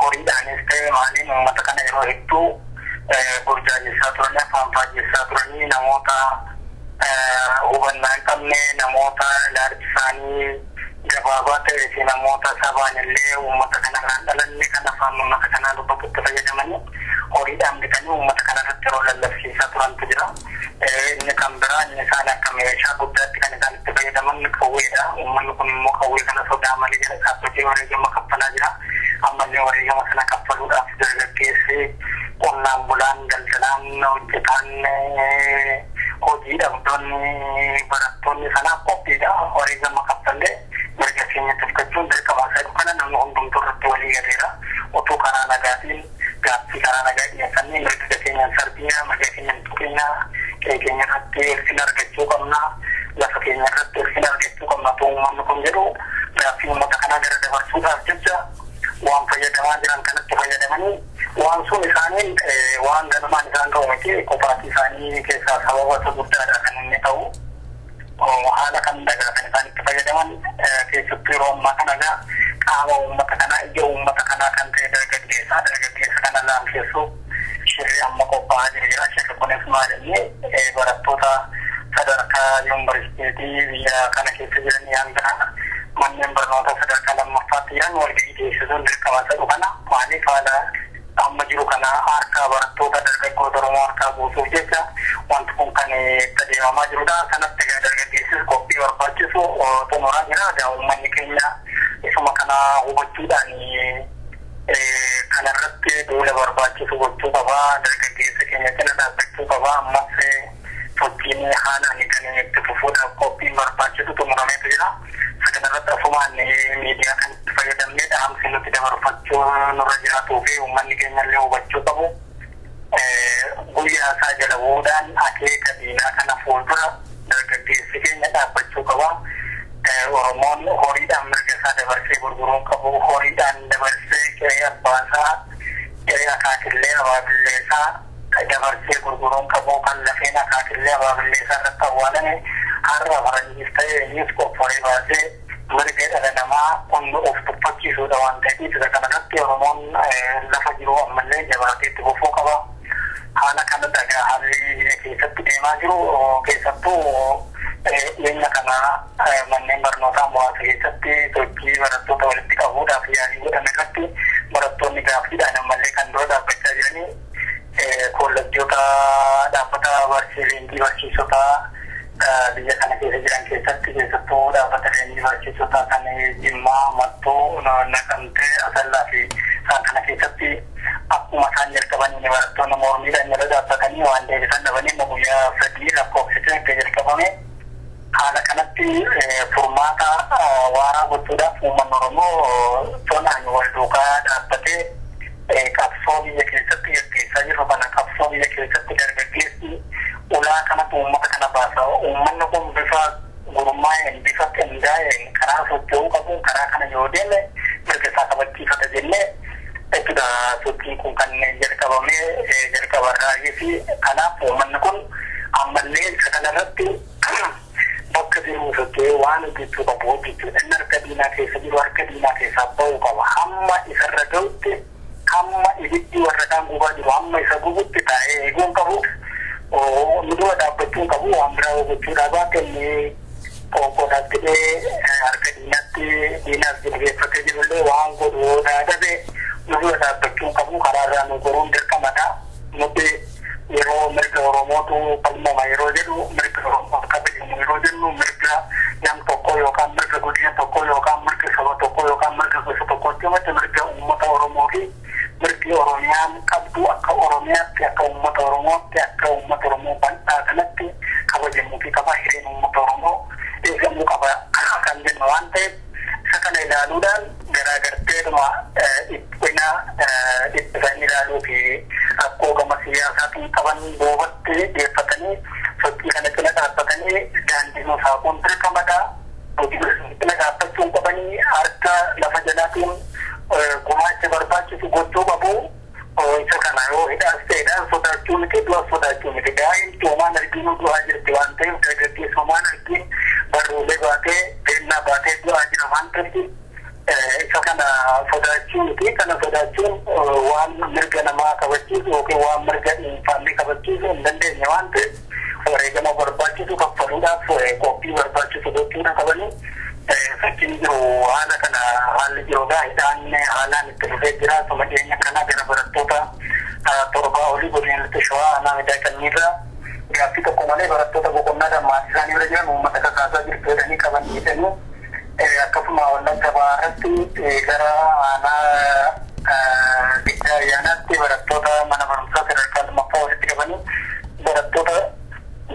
horiidhaanis ta'e maaliin uummata kana yeroo hedduu burjaajessaa turanii afaan faajjessaa turanii namoota hubannaa hin qabne namoota ilaalchi isaanii gabaabaa ta'ee fi namoota sabaan illee uummata kanarraan dhalanne kan afaan uummata kanaa dubbatutti fayyadamanii sana kamesha guddaatti kan isaan itti fayyadaman qawweedha. Uummanni kun immoo qawwee kana sodaa malee jala dhaabbatee wareegama kaffalaa jira. Ammallee wareegama sana kaffaluudhaaf dargaggeessi qonnaan bulaan daldalaan hojjetaan hojii dhabdoonni barattoonni sanaaf qophiidha. Wareegama kaffallee mirga keenya tuffachuun dirqama isaa kana namni hundumtuu irratti walii galeera. Otoo karaa nagaatiin gaaffii karaa nagaa dhiyeessanii mirga keenya sarbiyaa mirga keenya tuqinna keenya irratti hir'ina argachuu qabna. Lafa keenya irratti hir'ina argachuu qabna. Uummanni kun jedhu gaaffii uummata kanaa gara dabarsuudhaaf jecha waan fayyadamaa jiran kanatti fayyadamanii waan sun isaaniin waan ganumaan isaan ta'u miti qophaatti isaanii keessaa sababa guddaadha kan inni ta'u. Haala kan dagaa kan isaan itti fayyadaman keessattuu yeroo ammaa kana qaama uummata kanaa ija uummata kanaa kan ta'e dargaggeessa kana laamsessuuf shirri amma qophaa'aa jira. Shirri kunis maalinni barattoota sadarkaa yuunivarsiitii biyya kana keessa jiran hanga manneen barnoota sadarkaa lammaffaatti jiran walgahii teessisuun dirqama isa kana maaliif haala amma jiru kana harkaa barattoota dargaggoota Oromoo harkaa buusuuf jecha wanti kun kan itti adeemamaa jirudha. Kanatti dargaggeessis qophii barbaachisu xumuraa jira. Uummanni keenya isuma kana hubachuudhaan kanarratti duula barbaachisu gochuu qabaa. Dargaggeessa keenya cina dhaabbachuu qabaa. Ammas sochiin haalaan kan itti fufuudhaaf qophiin barbaachisu xumurameetu jira. Kanarratti asumaan miidiyaa kan itti fayyadamnee dhaamsi nuti dabarfachuu nurra jiraatuu fi uummanni keenya illee hubachuu qabu. Guyyaa isaa jala bu'uudhaan akeeka diinaa kana fuuldura dargaggeessi keenya dhaabbachuu qaba. Oromoon horiidhaan mirga isaa dabarsee gurguruun qabu. Horiidhaan dabarsee qe'ee abbaasaa qe'ee akaakillee abaabilleesaa dabarsee gurguruun qabu. Kan lafeen akaakillee abaabilleesaa irratti awwaalame har'a faranjiis ta'ee innis qophooree baasee mirga dhala namaa kun of tuffachiisuudha waan ta'eef isa kanarratti Oromoon lafa jiru ammallee jabaatee itti fufuu qaba. Haala kana dhagaa haalli keessatti deemaa jiru keessattuu dhiyeenya kana manneen barnootaa muraasa keessatti sochii barattoota walitti qabuudhaaf yaalii godhame irratti barattoonni gaaffiidhaan ammallee kan dura dhaabbachaa jiranii kollejjoota dhaabbata barsiisota biyya kana keessa jiran keessatti keessattuu dhaabbata barsiisota kan Jimmaa, Mattuu, Naqamtee, Asallaa fi isaan kana keessatti akkuma isaan jalqabanii barattoonni mormiidhaan jala dhaabbatanii waan deebisan dhabanii guyyaa 3 lakkoofsitee akka jalqabame haala kanatti furmaata waaraa gochuudhaaf uummanni Oromoo tonaan wal duukaa dhaabbatee qabsoo biyya keessatti gaggeessaa jiru kana qabsoo biyya keessatti dargaggeessi ulaa kanatti uummata kana baasa. Uummanni kun bifa gurmaa'een bifa qindaa'een karaa socho'uu qabu. Karaa kana yoo deeme mirga isaa kabachiifata jennee jechuudha. Sochiin kun kan jalqabarraa fi kanaaf uummanni kun ammallee isa kanarratti bakka jiru socho'ee waan hojjechuu qabu hojjechuudha. Inni harka diinaa keessa jiru harka diinaa keessaa ba'uu qaba. Hamma isarra ga'utti hamma ibiddi warra kaan gubaa jiru hamma isa gubutti taa'ee eeguun qabu. Nudura dhaabbachuun qabu waan biraa gochuudhaa baatanii qoonqoodhaaf jedhee harka diinaaf jilbeeffatee jirullee waan godhu dhaadhabe nudura dhaabbachuun qabu. Karaarraa nu goruun dirqamadha. Nuti yeroo mirga Oromootu falmama yeroo jedhu mirga Oromoo kabajamu yeroo jennu mirga nam tokko yookaan mirga godina tokko yookaan mirga saba tokko yookaan mirga gosa tokkotti miti mirga uummata Oromoo fi mirgi Oromiyaan qabdu akka Oromiyaatti akka uummata Oromootti akka uummata Oromoo bal'aa kanatti kabajamuu fi qaba. Hireen uummata Oromoo eegamuu qaba kan jennu waan ta'eef isa kana ilaaluudhaan garaagarteedhuma dhiphina dhiphisanii ilaaluu fi rakkoo gama siyaasaatiin qaban boobatti dhiyeeffatanii sochii kana cina dhaabbatanii daandii saaquun dirqamadha. Hojii cina dhaabbachuun qabanii harka lafa jalaatiin gumaacha barbaachisu gochuu qabu. Isa kana yoo hidhaas ta'edhaan sodaachuu miti du'a sodaachuu miti. Daa'imni toomaan arginu du'aa jirti waan ta'eef dargaggeessumaan argin barruulee baatee beennaa baatee du'aa jira waan ta'eef isa kana sodaachuu miti. Kana sodaachuun waan mirga namaa kabachiisu yookiin waan mirga dhuunfaallee kabachiisu hin dandeenye waan ta'eef wareegama barbaachisu kaffaluudhaaf qophii barbaachisu gochuudha qabanii fakkiin jiru haala kana haalli jiruudha. Hidhaan haalaan itti dhufee jira. Soma dhiyeenya kana gara barattoota torbaa olii godina Shawaa aanaa Midhaa Qanniirraa gaaffii tokko malee barattoota boqonnaadhaan maatii isaanii bira jiran uummata kakaasaa jirtu jedhanii qaban jedhanii akkasuma wallagga baarratti gara aanaa giddaa ayyaanaatti barattoota mana barumsaa sadarkaa lammaffaa walitti qabanii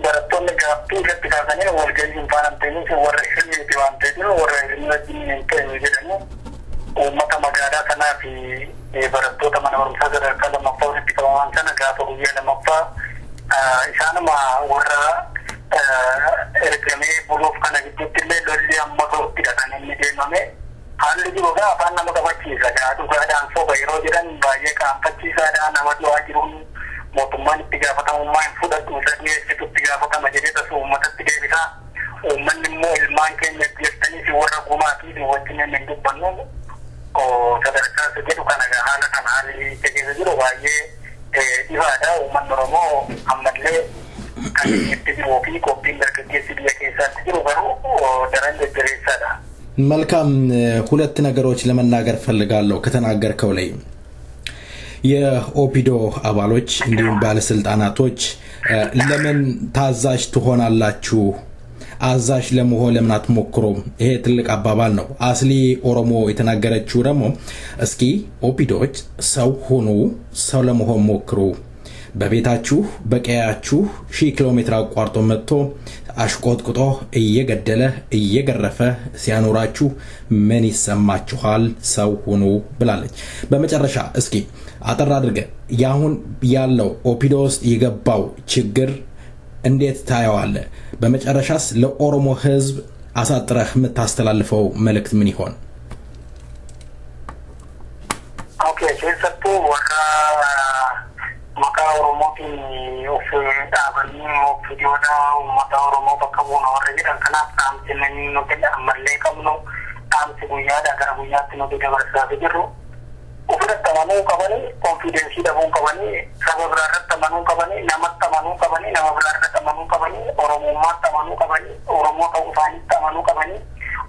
barattoonni gaaffii irratti kaasanii walgahii hin faanamteenis warra hirmiiti waan ta'eef warra hirmi wajjin hin ta'e jedhanii uummata magaalaa sanaa fi barattoota mana barumsaa sadarkaa lammaffaa walitti qabaman sana gaafa guyyaa lammaffaa isaanuma warra ergamee buluuf kana gidduutti illee lolli amma ta'uttidha kan inni deemame haalli jiruudha afaan nama qabachiisa dhugaadhaan soba yeroo jedhan baay'ee qaanfachiisaadha nama du'aa jiruun mootummaan itti gaafatamummaa hin fudhadhu isa dhiyeessitu itti gaafatama jedhee tasu uummatatti deebisaa uummanni immoo ilmaan keenya jettanii fi warra gumaatii fi wajjin hin dubbannu sadarkaa jedhu kana haala kana haalli keessa jiru baay'ee dhibaadha uummanni Oromoo ammallee kan itti jiruu fi qophiin dargaggeessi biyya keessaatti jiru garuu daran jajjabeessaadha. መልካም ሁለት ነገሮች ለመናገር ፈልጋለሁ ከተናገርከው ላይ የኦፒዶ አባሎች እንዲሁም ባለስልጣናቶች ለምን ታዛዥ ትሆናላችሁ አዛዥ ለመሆን ለምን አትሞክሩም ይሄ ትልቅ አባባል ነው አስሊ ኦሮሞ የተናገረችው ደግሞ እስኪ ኦፒዶች ሰው ሆኑ ሰው ለመሆን ሞክሩ በቤታችሁ በቀያችሁ 1000 ኪሎ ሜትር አቋርጦ መጥቶ አሽቆጥቁጦ እየገደለ እየገረፈ ሲያኖራችሁ ምን ይሰማችኋል ሰው ሆኑ ብላለች በመጨረሻ እስኪ አጠር አድርገ ያሁን ያለው ኦፒዶ ውስጥ የገባው ችግር እንዴት ታያዋለ በመጨረሻስ ለኦሮሞ ህዝብ አሳጥረህ የምታስተላልፈው መልእክት ምን ይሆን ኦኬ ጀሰቱ ወራ maka Oromoo fi of dhaabanii of ijoodha uummata Oromoo bakka bu'uun warra jedhan kanaaf dhaamsi namni nuti ammallee qabnu dhaamsi guyyaadhaa gara guyyaatti nuti dabarsaa jirru ofirratti amanuu qabanii konfiidensii dhabuu qabanii saba biraarratti amanuu qabanii namatti amanuu qabanii nama biraarratti amanuu qabanii Oromummaatti amanuu qabanii Oromoo ta'uu isaaniitti amanuu qabanii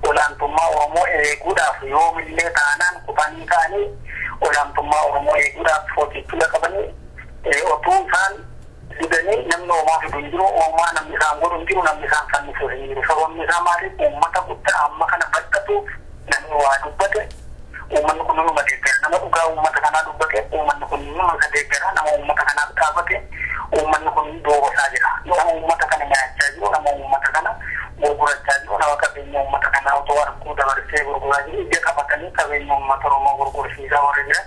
olaantummaa Oromoo eeguudhaaf yoomillee taanaan kufanii ka'anii olaantummaa Oromoo eeguudhaaf hojjechuu qabanii otuun isaan didanii namni Oromoo fi jiru Oromoo namni isaan godhu jiru namni isaan fannisuu hin jiru sababni isaa maaliif uummata guddaa amma kana badhatu namni waa dubbate uummanni kun nama deeggara nama dhugaa uummata kanaa dubbate uummanni kun nama deeggara nama uummata kanaaf dhaabate uummanni kun doogosaa jira nama uummata kana nyaachaa jiru nama uummata kana gurgurachaa jiru nama qabeenya uummata kanaa otoo arguu dabarsee gurguraa jiru ija qabatanii qabeenya uummata Oromoo gurgursiisaa warra jiran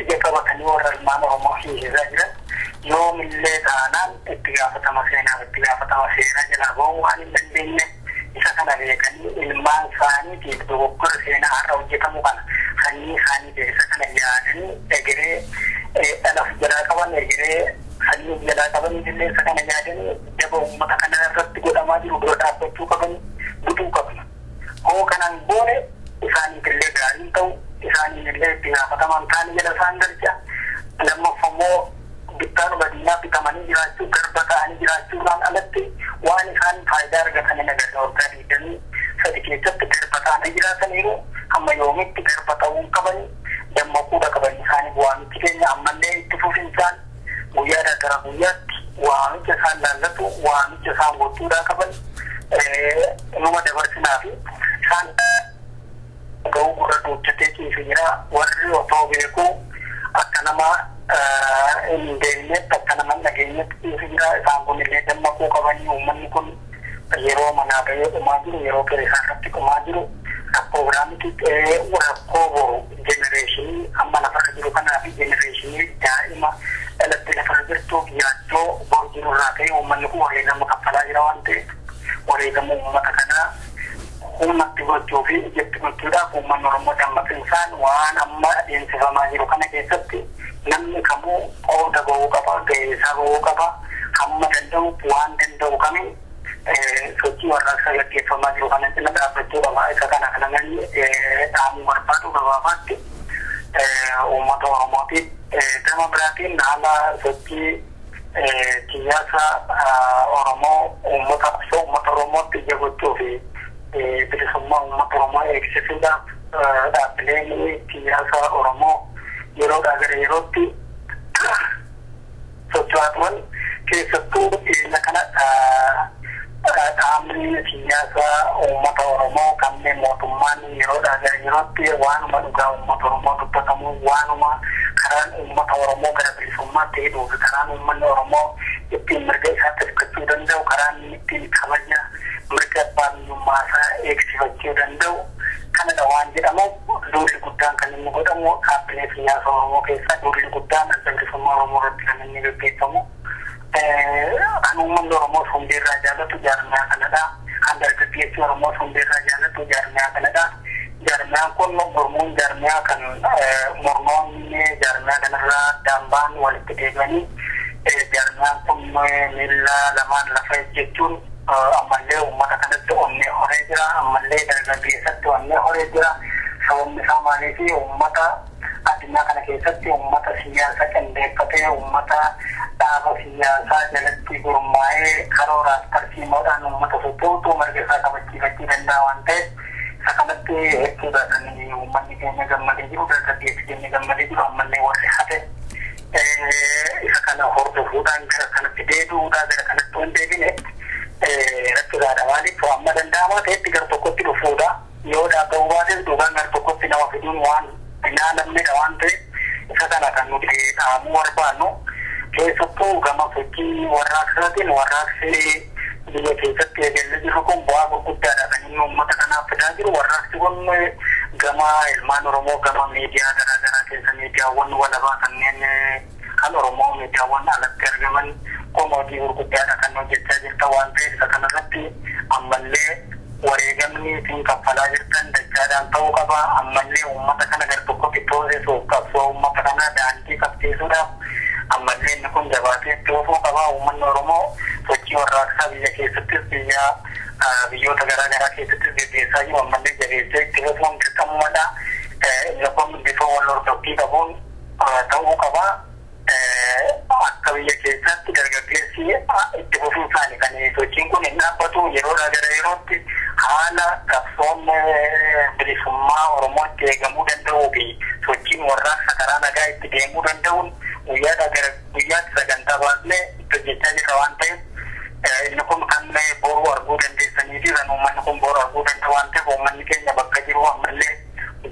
ija qabatanii warra ilmaan Oromoo hiisisaa jiran yoomillee taanaan itti gaafatama seenaa jala ba'uu waan hin dandeenye isa kana beekanii ilmaan isaaniitiif dogoggora seenaa har'a hojjetamu kana sanyii isaanii isa kana yaadanii egeree dhalaf jalaa qaban egeree sanyii jalaa qaban illee isa kana yaadanii daba uummata kana irratti godhamaa jiru dura dhaabbachuu qabanii butuu qabna hoo kanan boone isaaniitillee gaariin ta'u isaaniillee itti gaafataman taanii jala isaan galcha lammaffammoo bittaan badinaa bitamanii jiraachuu garba ta'anii jiraachuudhaan alatti waan isaan faayidaa argatan hin agarra waggaa 23 keessatti garba ta'anii jiraataniiru hamma yoomitti garba ta'uu qabanii dammaquudha qaban isaanii waamichi keenya ammallee itti fufinsaan guyyaadhaa gara guyyaatti waamicha isaan laallatu waamicha isaan gochuudhaa qaban numa dabarsinaa fi isaan ga'uu gurra duuchatee ciise jira warri otoo beekuu akka nama indeenyetti akka nama nageenyetti ciise jira isaan kun illee dammaquu qabanii uummanni kun yeroo manaa bahee dhumaa jiru yeroo keessa irratti dhumaa jiru rakkoo biraamiti rakkoo boru jenereeshinii amma lafarra jiru kanaa fi jenereeshinii daa'ima dhalatti lafarra jirtuuf yaaddoo boru jiru irraa ta'e uummanni kun wareegama kaffalaa jira waan ta'eef wareegama uummata kanaa ummatti gochuu fi ijatti gochuudhaaf uummanni Oromoo dammaqsiisaan waan amma adeemsifamaa jiru kana keessatti namni kamuu qooda bahuu qaba ga'eessaa bahuu qaba hamma danda'u waan danda'u kamiin sochii warraaqsaa gaggeeffamaa jiru kana cina dhaabbachuu qaba isa kana kana namni dhaamuu barbaadu gabaabaatti uummata Oromootiif gama biraatiin haala sochii siyaasa Oromoo uummata Oromootti ija gochuu fi bilisummaa uummata Oromoo eegsisuudhaaf dhaabbileen siyaasa Oromoo yeroodhaa gara yerootti socho'aa turan keessattuu dhiyeenya kana qaamni siyaasaa uummata Oromoo kanneen mootummaan yeroodhaa gara yerootti waanuma dhugaa uummata Oromoo dubbatamu waanuma karaan uummata Oromoo gara bilisummaatti hidhuuf karaan uummanni Oromoo ittiin mirga isaatti hirkachuu danda'u karaan ittiin kabaja mirga abbaa biyyummaa isaa eegsifachuu danda'u kanadha waan jedhamu duulli guddaan kan inni godhamu dhaabbilee siyaasa Oromoo keessaa duulli guddaan adda bilisummaa Oromoo irratti kan inni gaggeeffamu. Kan uummanni Oromoo hundeerraa jaallatu jaarmiyaa kanadha. Kan dargaggeessi Oromoo hundeerraa jaallatu jaarmiyaa kanadha. Jaarmiyaan kun mormuun jaarmiyaa kan mormoonni jaarmiyaa kanarraa daambaan walitti deebi'anii jaarmiyaan kun miila lamaan lafa jechuun ammallee uummata kanatti onnee horee jira. Ammallee dargaggeessatti onnee horee jira. Sababni isaa maaliif uummata addunyaa kana keessatti uummata siyaasa qindeeffatee uummata dhaaba siyaasaa jalatti gurmaa'ee karooraaf tartiimoodhaan uummata sochootu mirga isaa kabachiifachuu danda'a waan ta'eef isa kanatti hedduudha kan uummanni keenya gammadee jiru dargaggeessi keenya gammadee jiru ammallee warri hafe isa kana hordofuudhaan gara kanatti deebi'uudhaan gara kanatti hin deebine rakkisaadha maaliif amma danda'amaa ta'etti gara tokkotti dhufuudha yoo dhaaba'uu baates dhugaan gara tokkotti nama fiduun waan namnedha waan ta'eef isa kana kan nuti dhaamuu barbaannu keessattuu gama sochii warraaqsaatiin warraaqsi biyya keessatti eegalee jiru kun bu'aa gurguddaadha kan inni uummata kanaaf fidaa jiru warraaqsi kun gama ilmaan Oromoo gama miidiyaa garaagaraa keessa miidiyaawwan walabaa kanneen kan Oromoo miidiyaawwan alatti argaman kun hojii gurguddaadha kan hojjechaa jirta waan ta'eef isa kanarratti ammallee wareegamni isin kaffalaa jirtan dachaadhaan ta'uu qaba ammallee uummata kana gara tokkotti toosisuuf qabsoo uummata kana daandii qabsiisuudhaaf ammallee inni kun jabaatee itti fufuu qaba uummanni Oromoo sochii warraaqsaa biyya keessattis biyyoota garaagaraa keessattis gaggeessaa jiru ammallee jabeessee itti fufuun dirqamumadha inni kun bifa wal hordofii qabuun ta'uu qaba akka biyya keessatti dargaggeessi itti fufuu isaanii kan sochiin kun hin dhaabbatu yeroodhaa gara yerootti haala qabsoon bilisummaa Oromootti eegamuu danda'uu fi sochiin warraaqsa karaa nagaa itti deemuu danda'uun guyyaadhaa gara guyyaatti sagantaa baasnee itti hojjechaa jirra waan ta'eef inni kun kan boru arguu dandeessanii fi kan uummanni kun boru arguu danda'a waan ta'eef uummanni keenya bakka jiru ammallee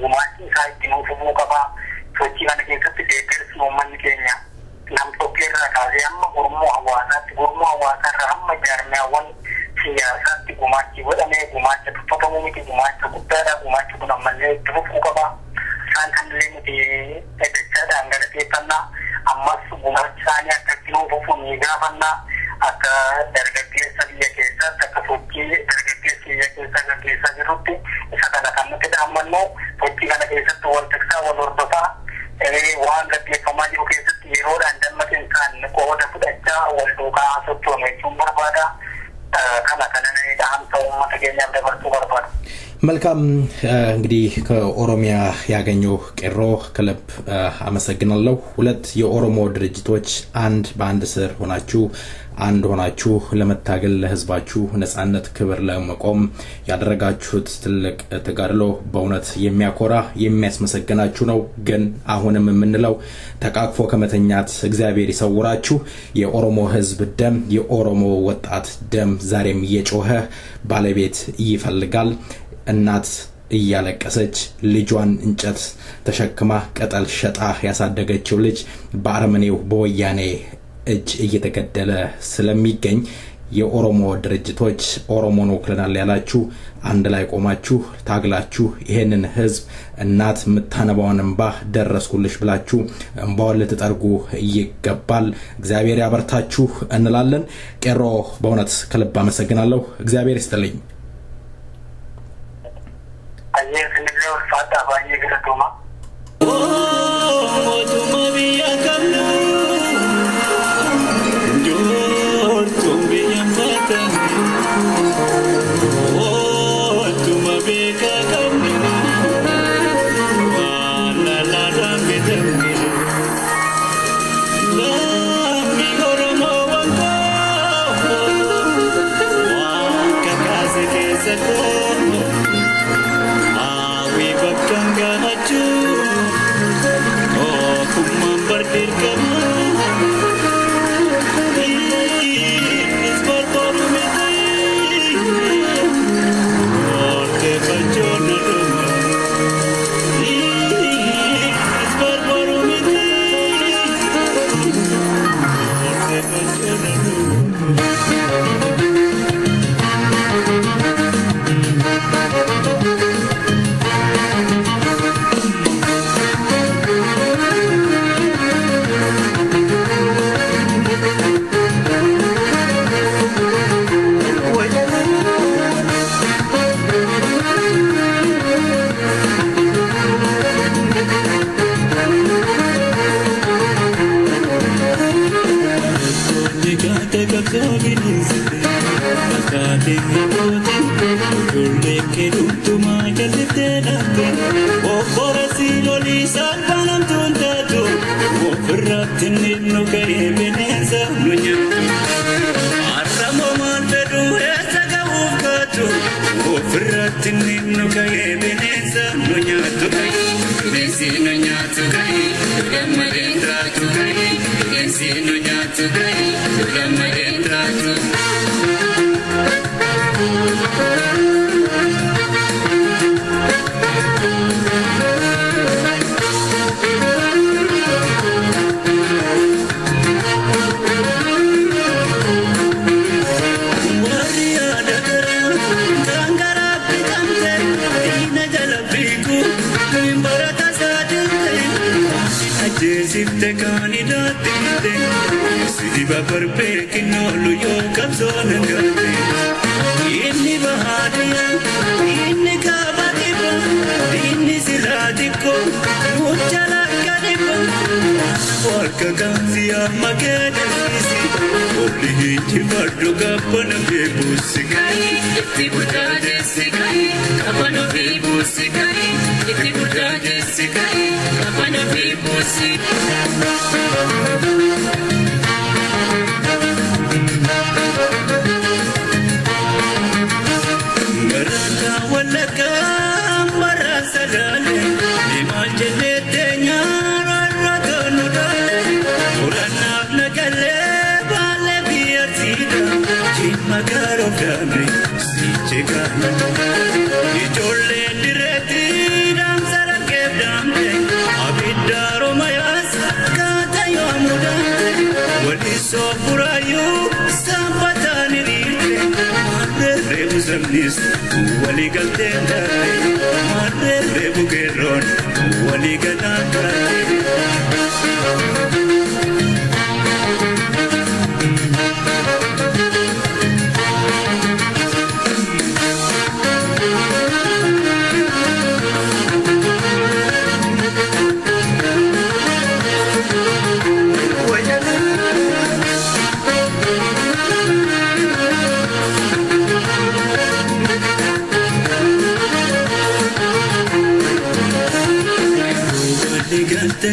gumaachi isaa itti nuuf fufuu qaba sochii kana keessatti deeggarsi uummanni keenya nam-tokkeerraa kaasee amma gurmuu hawaasaarraa hamma jaarmiyaawwan siyaasaatti gumaachi godhamee gumaacha tuffatamuu miti gumaacha guddaadha gumaachi kun ammallee itti fufuu qaba isaan kanillee nuti dachaadhaan galateeffannaa ammas gumaachi isaanii akka itti nuuf fufu ni gaafannaa akka dargaggeessa biyya keessaatti akka sochii dargaggeessi biyya keessaa gaggeessaa jirutti isa kana kan nuti dhaammannu sochii kana keessatti wal tiksaa wal hordofaa waan gaggeeffamaa jiru keessatti yeroodhaan dammaqeen isaan qooda fudhachaa wal duukaa sochoonu jechuun barbaada kana dhaamsa uummata keenyaaf dabarsuu barbaada. መልካም እንግዲህ ከኦሮሚያ ያገኘው ቄሮ ክለብ አመሰግናለሁ ሁለት የኦሮሞ ድርጅቶች አንድ በአንድ ስር ሆናችሁ ለመታገል ለህዝባችሁ ነጻነት ክብር ለመቆም ያደረጋችሁት ትልቅ ተጋድሎ በእውነት የሚያኮራ የሚያስመሰግናችሁ ነው ግን አሁንም የምንለው ተቃቅፎ ከመተኛት እግዚአብሔር ይሰውራችሁ የኦሮሞ ህዝብ ደም የኦሮሞ ወጣት ደም ዛሬም እየጮኸ ባለቤት ይፈልጋል እናት እያለቀሰች ልጇን እንጨት ተሸክማ ቀጠል ሸጣ ያሳደገችው ልጅ በአርመኔው በወያኔ እጅ እየተገደለ ስለሚገኝ የኦሮሞ ድርጅቶች ኦሮሞን ወክለናል ያላችሁ አንድ ላይ ቆማችሁ ታግላችሁ ይሄንን ህዝብ እናት ምታነባውን እንባ ደረስኩልሽ ብላችሁ እንባውን ልትጠርጉ ይገባል እግዚአብሔር ያበርታችሁ እንላለን ቄሮ በእውነት ከልብ አመሰግናለሁ እግዚአብሔር ይስጥልኝ ayer se me dio falta bañe que la toma tu mavia kamnu tu mavia mata tu mavia kamnu la la la me mi oromo wanta wa kakaze ke se loli salvanam tuntatu ofirratin nu kare benenza nunyatu arramo man bedu esaga ufkatu ofirratin nu kare benenza nunyatu besi nunyatu kai ramadendra tu kai besi nunyatu kai ramadendra tu Sifte kanidate sidiba perpeki nolu yo kapsona gate inni bahadiya inni kabatiba inni siladiko mujala kadiba warka ganzia magede sisi oli hiti bardo kapana bebusikai tibudaje sikai kapana bebusikai tibudaje sikai kapana bebusikai Maraka walaka marasa dale imajene tenya raraka nudale urana nagale bale biatida chimagaro kame sichegana ijolle direti dam sarake damde abidaro mayas kata yomuda waliso purayu sampatani rite rebu zamnis wali galtenda madre rebu geron wali ganaka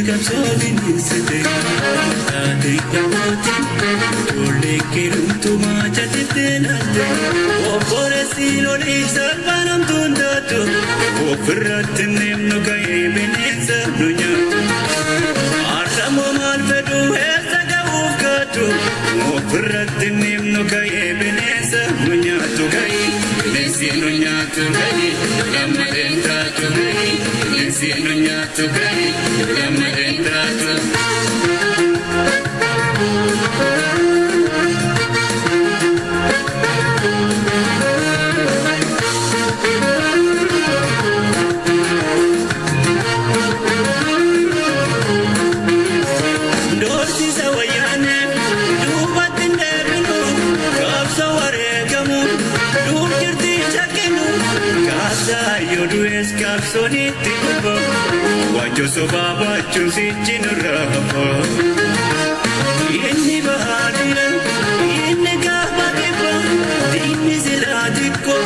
Kapsolin sete ati kamoti tole kiruntu macha titenate o poresilo li salvanam tundato o ferratnem no kai benenza nunyatu aramo mal vedu esaga ukato o ferratnem no kai benenza nunyatu kai benenzi nunyatu kai ramadendra tu kai benenzi nunyatu kai ramadendra tu Soniti kubo, wajo soba wajo si chinurapa. Inni bahadiya, inni kahbatiba, inni siladiko,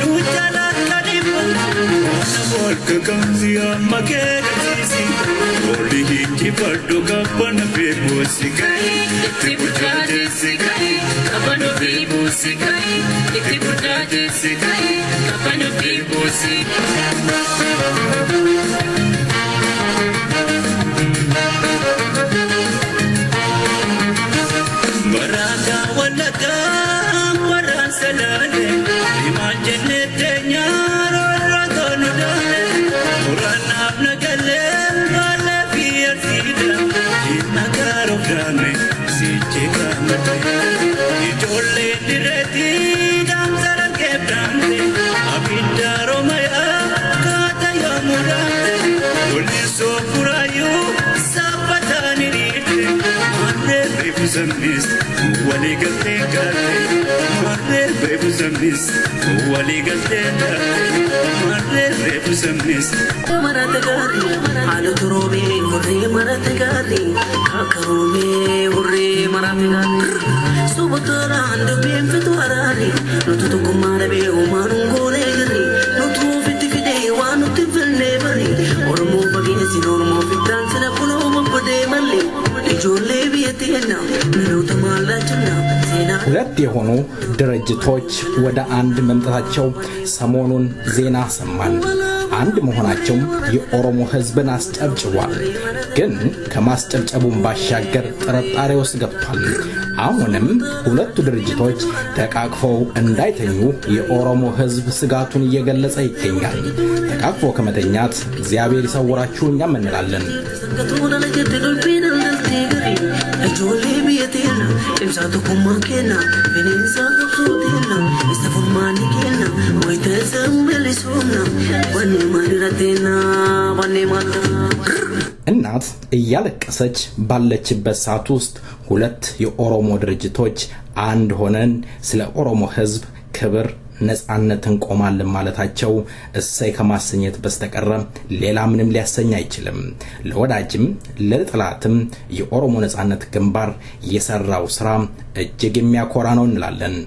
nujala kadiba. Nabolka kanziya magere sisi, oli hiti bardo kapana bebu sikai, tibujaje sikai, kapana bebu sikai, tibujaje sikai, kapana bebu sikai. Baraka walaka marasa dale imajene tenya raraka nudale urana abnagale bale fiatida inagaro grame sicheka mate ijolle direti dam sarake brande abidaro maya kata yamurate uliso purayu sapatani rite madre bebu zamnis wali galte gate madre bebu zamnis wali galte gate madre bebu zamnis marate gari halu turobe hurre marate gari kakarobe hurre marate gari subakara andu bem fitu arari nutu kumare be umanungole gari nutu fiti fide wanu tifilne bari ormo bagi sino Ormo fitan sina puno mabode malli Ijole biyetena Nero tamala chana Sina ሁለት የሆኑ ድርጅቶች ወደ አንድ መምጣታቸው ሰሞኑን ዜና ሰማን አንድ መሆናቸው የኦሮሞ ህዝብን አስጨብጭቧል ግን ከማስጨብጨቡም ባሻገር ጥርጣሬ ውስጥ ገብቷል አሁንም ሁለቱ ድርጅቶች ተቃቅፈው እንዳይተኙ የኦሮሞ ህዝብ ስጋቱን እየገለጸ ይገኛል ተቃቅፎ ከመተኛት እግዚአብሔር ይሰውራችሁ እኛም እንላለን Ijole biyetena Imsaatu kumakena Bineensa qabsootena Isa furmaani kenna Wayita isa melisumna Wanni maaliratena Wanni maaliratena እናት እያለቀሰች ባለችበት ሰዓት ውስጥ ሁለት የኦሮሞ ድርጅቶች አንድ ሆነን ስለ ኦሮሞ ህዝብ ክብር ነፃነትን ቆማለን ማለታቸው እሰይ ከማሰኘት በስተቀር ሌላ ምንም ሊያሰኝ አይችልም ለወዳጅም ለጥላትም የኦሮሞ ነፃነት ግንባር የሰራው ስራ እጅግ የሚያኮራ ነው እንላለን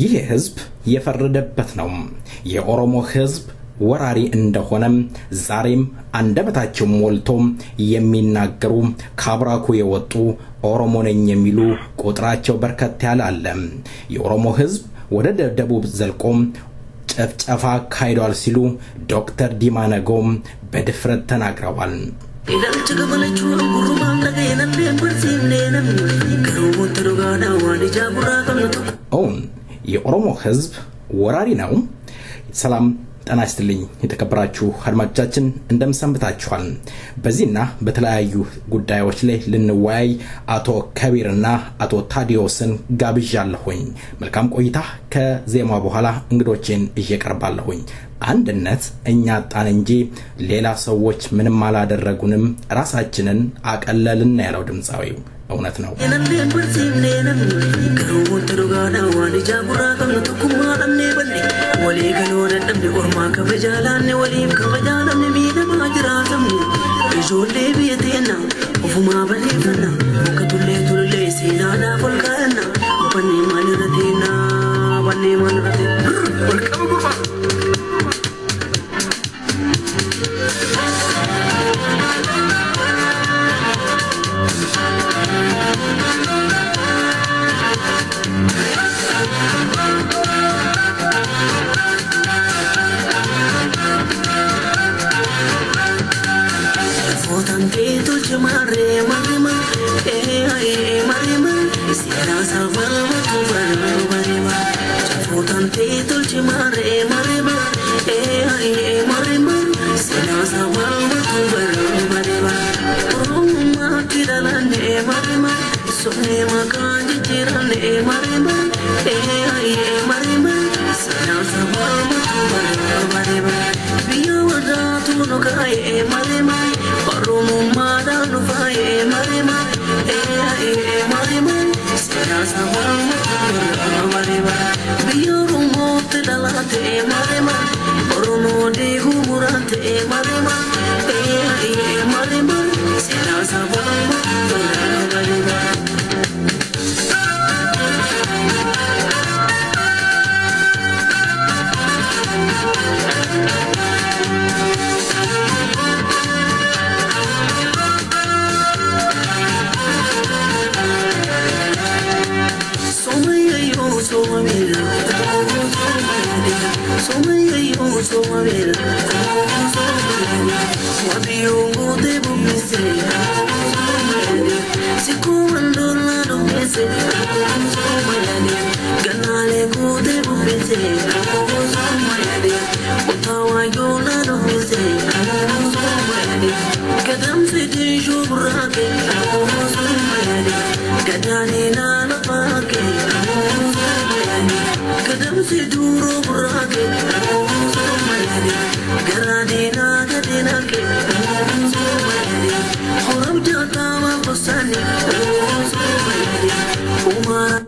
ይህ ህዝብ የፈረደበት ነው የኦሮሞ ህዝብ ወራሪ እንደሆነም ዛሬም አንደበታቸው ሞልቶ የሚናገሩ ካብራኩ የወጡ ኦሮሞ ነኝ የሚሉ ቁጥራቸው በርከት ያለ አለ የኦሮሞ ህዝብ ወደ ደቡብ ዘልቆም ጨፍጨፋ ካይዷል ሲሉ ዶክተር ዲማ ነጎም በድፍረት ተናግረዋል የኦሮሞ ህዝብ ወራሪ ነው ሰላም ጤና ይስጥልኝ የተከበራችሁ አድማጮቻችን እንደምሰንብታችኋል በዚህና በተለያዩ ጉዳዮች ላይ ልንወያይ አቶ ከቢርና አቶ ታዲዮስን ጋብዣለሁኝ መልካም ቆይታ ከዜማ በኋላ እንግዶችን እየቀርባለሁኝ አንድነት እኛ ጣን እንጂ ሌላ ሰዎች ምንም አላደረጉንም ራሳችንን አቀለልን ያለው ድምጻዊው እውነት ነው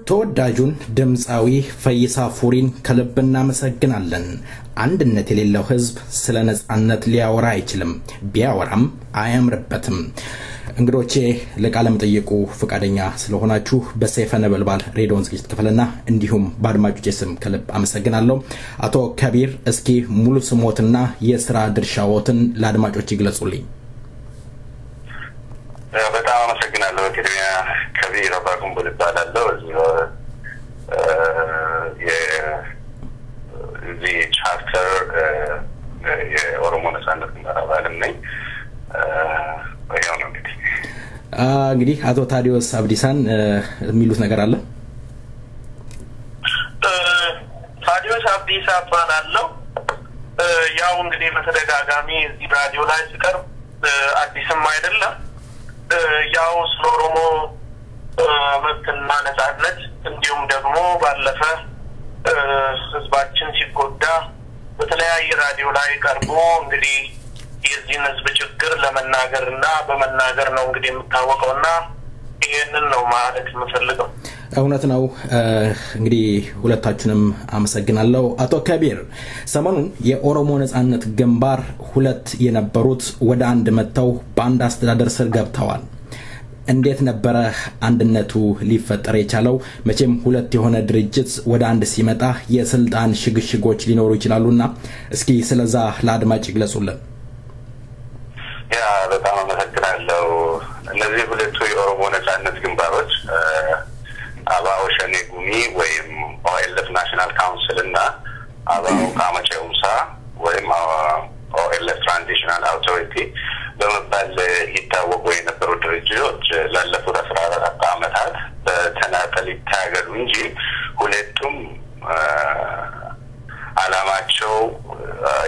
ተወዳጁን ድምፃዊ ፈይሳ ፉሪን ከልብ እናመሰግናለን። አንድነት የሌለው ህዝብ ስለ ነጻነት ሊያወራ አይችልም፣ ቢያወራም አያምርበትም። እንግዶቼ ለቃለ መጠይቁ ፈቃደኛ ስለሆናችሁ በሰይፈ ነበልባል ሬዲዮን ዝግጅት ክፍልና እንዲሁም በአድማጮቼ ስም ከልብ አመሰግናለሁ። አቶ ከቢር እስኪ ሙሉ ስሞትና የሥራ ድርሻዎትን ለአድማጮች ይግለጹልኝ። በጣም አመሰግናለሁ። ከዲያ ከቢር አባኩም በልባላለሁ። የዚህ ቻርተር የኦሮሞ ነጻነት ግንባር አባልም ነኝ። እንግዲህ አቶ ታዲዮስ አብዲሳን የሚሉት ነገር አለ? ታዲዮስ አብዲሳ እባላለሁ። ያው እንግዲህ በተደጋጋሚ እዚህ ራዲዮ ላይ ስቀርብ አዲስም አይደለም። ያው ስለ ኦሮሞ መብትና ነጻነት እንዲሁም ደግሞ ባለፈ ህዝባችን ሲጎዳ በተለያየ ራዲዮ ላይ ቀርቦ እንግዲህ የዚህን ህዝብ ችግር ለመናገርና በመናገር ነው እንግዲህ የምታወቀውና ይሄንን ነው ማለት የምፈልገው። እውነት ነው። እንግዲህ ሁለታችንም አመሰግናለሁ። አቶ ከቢር ሰሞኑን የኦሮሞ ነጻነት ግንባር ሁለት የነበሩት ወደ አንድ መተው በአንድ አስተዳደር ስር ገብተዋል። እንዴት ነበር አንድነቱ ሊፈጠር የቻለው? መቼም ሁለት የሆነ ድርጅት ወደ አንድ ሲመጣ የስልጣን ሽግሽጎች ሊኖሩ ይችላሉና እስኪ ስለዛ ለአድማጭ ይግለጹልን። ያ በጣም አመሰግናለሁ። እነዚህ ሁለቱ የኦሮሞ ነጻነት ግንባሮች አባኦ ሸኔ ጉሚ ወይም ኦኤልኤፍ ናሽናል ካውንስል እና አባኦ ካመቼ ኡምሳ ወይም ኦኤልኤፍ ትራንዚሽናል አውቶሪቲ በመባል ይታወቁ የነበሩ ድርጅቶች ላለፉት 14 ዓመታት በተናጠል ይታገሉ እንጂ ሁለቱም አላማቸው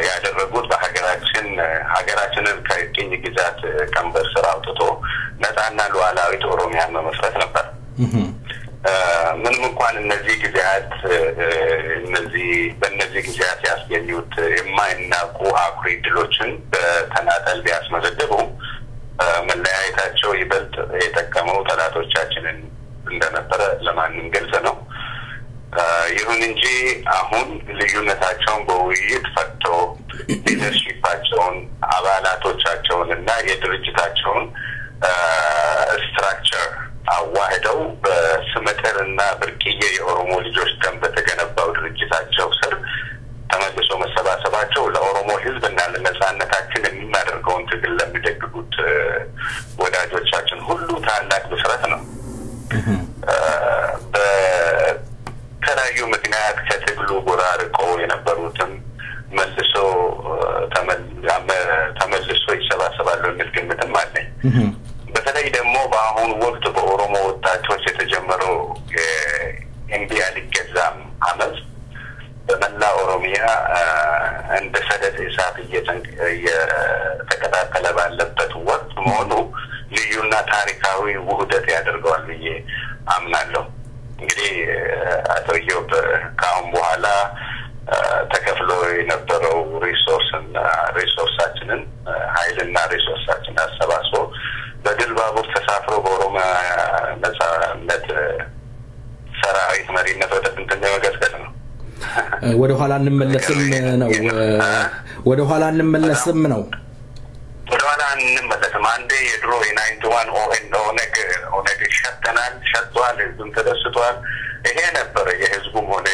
ያደረጉት ሀገራችንን ከቅኝ ግዛት ቀንበር ስር አውጥቶ ነፃና ሉዓላዊት ኦሮሚያን መመስረት ነበር። ምንም እንኳን በእነዚህ ጊዜያት ያስገኙት የማይናቁ አኩሪ ድሎችን በተናጠል ቢያስመዘግቡ መለያየታቸው ይበልጥ የጠቀመው ጠላቶቻችንን እንደነበረ ለማንም ግልጽ ነው። ይሁን እንጂ አሁን ልዩነታቸውን በውይይት ፈቶ ሊደርሺፓቸውን አባላቶቻቸውን እና የድርጅታቸውን ስትራክቸር አዋህደው በስመጥር እና ብርቅዬ የኦሮሞ ልጆች ደም በተገነባው ድርጅታቸው ስር ተመልሶ መሰባሰባቸው ለኦሮሞ ህዝብ እና ለነጻነታችን የሚያደርገውን ትግል ለሚደግፉት ወዳጆቻችን ሁሉ ታላቅ ብስራት ነው። በተለያዩ ምክንያት ከትግሉ ጎራ ርቀው የነበሩትም ተመልሶ ይሰባሰባሉ የሚል ግምትም አለኝ። በተለይ ደግሞ በአሁኑ ወቅት በኦሮሞ ወጣቶች የተጀመረው የእምቢ አልገዛም አመፅ በመላ ኦሮሚያ እንደ ሰደድ እሳት እየተቀጣጠለ ባለበት ወቅት መሆኑ ልዩና ታሪካዊ ውህደት ያደርገዋል ብዬ አምናለሁ። እንግዲህ አቶ ኢዮብ ከአሁን በኋላ ተከፍሎ የነበረው ሪሶርሳችንን ኃይልና ሪሶርሳችንን አሰባስቦ በድል ባቡር ተሳፍሮ በኦሮሞ ነጻነት ሰራዊት መሪነት ወደ እንትን መገስገስ ነው። ወደ ኋላ እንመለስም ነው። አንዴ የድሮ የ91 ኦነግ ሸጥቷል፣ ህዝቡም ተደስቷል። ይሄ ነበር የህዝቡም ሆነ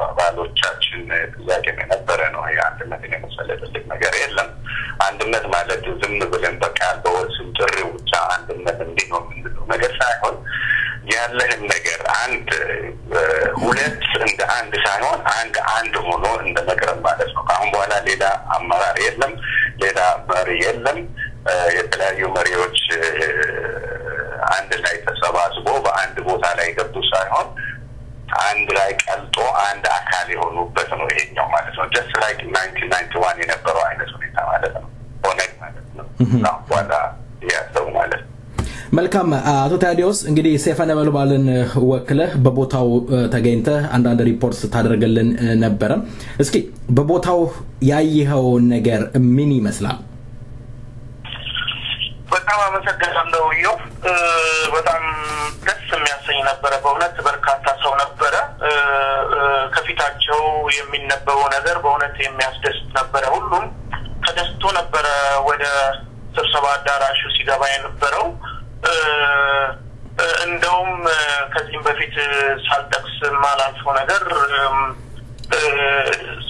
የአባሎቻችን ጥያቄ ነበረ ነው። አንድነትን የመሰለ ትልቅ ነገር የለም። አንድነት ማለት ዝም ብለን በቃል በወስም ጥሪ ብቻ አንድነት እንዲህ ነው የምንለው ነገር ሳይሆን ያለህን ነገር ሁለት እንደ አንድ ሳይሆን አንድ ሆኖ እንደ መቅረብ ማለት ነው። አሁን በኋላ ሌላ አመራር የለም፣ ሌላ መሪ የለም። የተለያዩ መሪዎች አንድ ላይ ተሰባስቦ በአንድ ቦታ ላይ ገቡ ሳይሆን አንድ ላይ ቀልጦ አንድ አካል የሆኑበት ነው ይሄኛው ማለት ነው። just like 1991 የነበረው አይነት ሁኔታ ማለት ነው። ኦነግ ማለት ነው። ዋላ ያለው ማለት ነው። መልካም አቶ ታዲዮስ እንግዲህ ሰይፈ ነበልባልን ወክለህ በቦታው ተገኝተህ አንዳንድ ሪፖርት ታደርገልን ነበር። እስኪ በቦታው ያየኸው ነገር ምን ይመስላል? በጣም አመሰግናለሁ ዮ በጣም ደስ የሚያሰኝ ነበር በእውነት በርካታ ሰው ነበር ከፊታቸው የሚነበበው ነገር በእውነት የሚያስደስት ነበር ሁሉም ተደስቶ ነበር ወደ ስብሰባ አዳራሹ ሲገባ የነበረው እንደውም ከዚህም በፊት ሳልጠቅስ ማላልፈው ነገር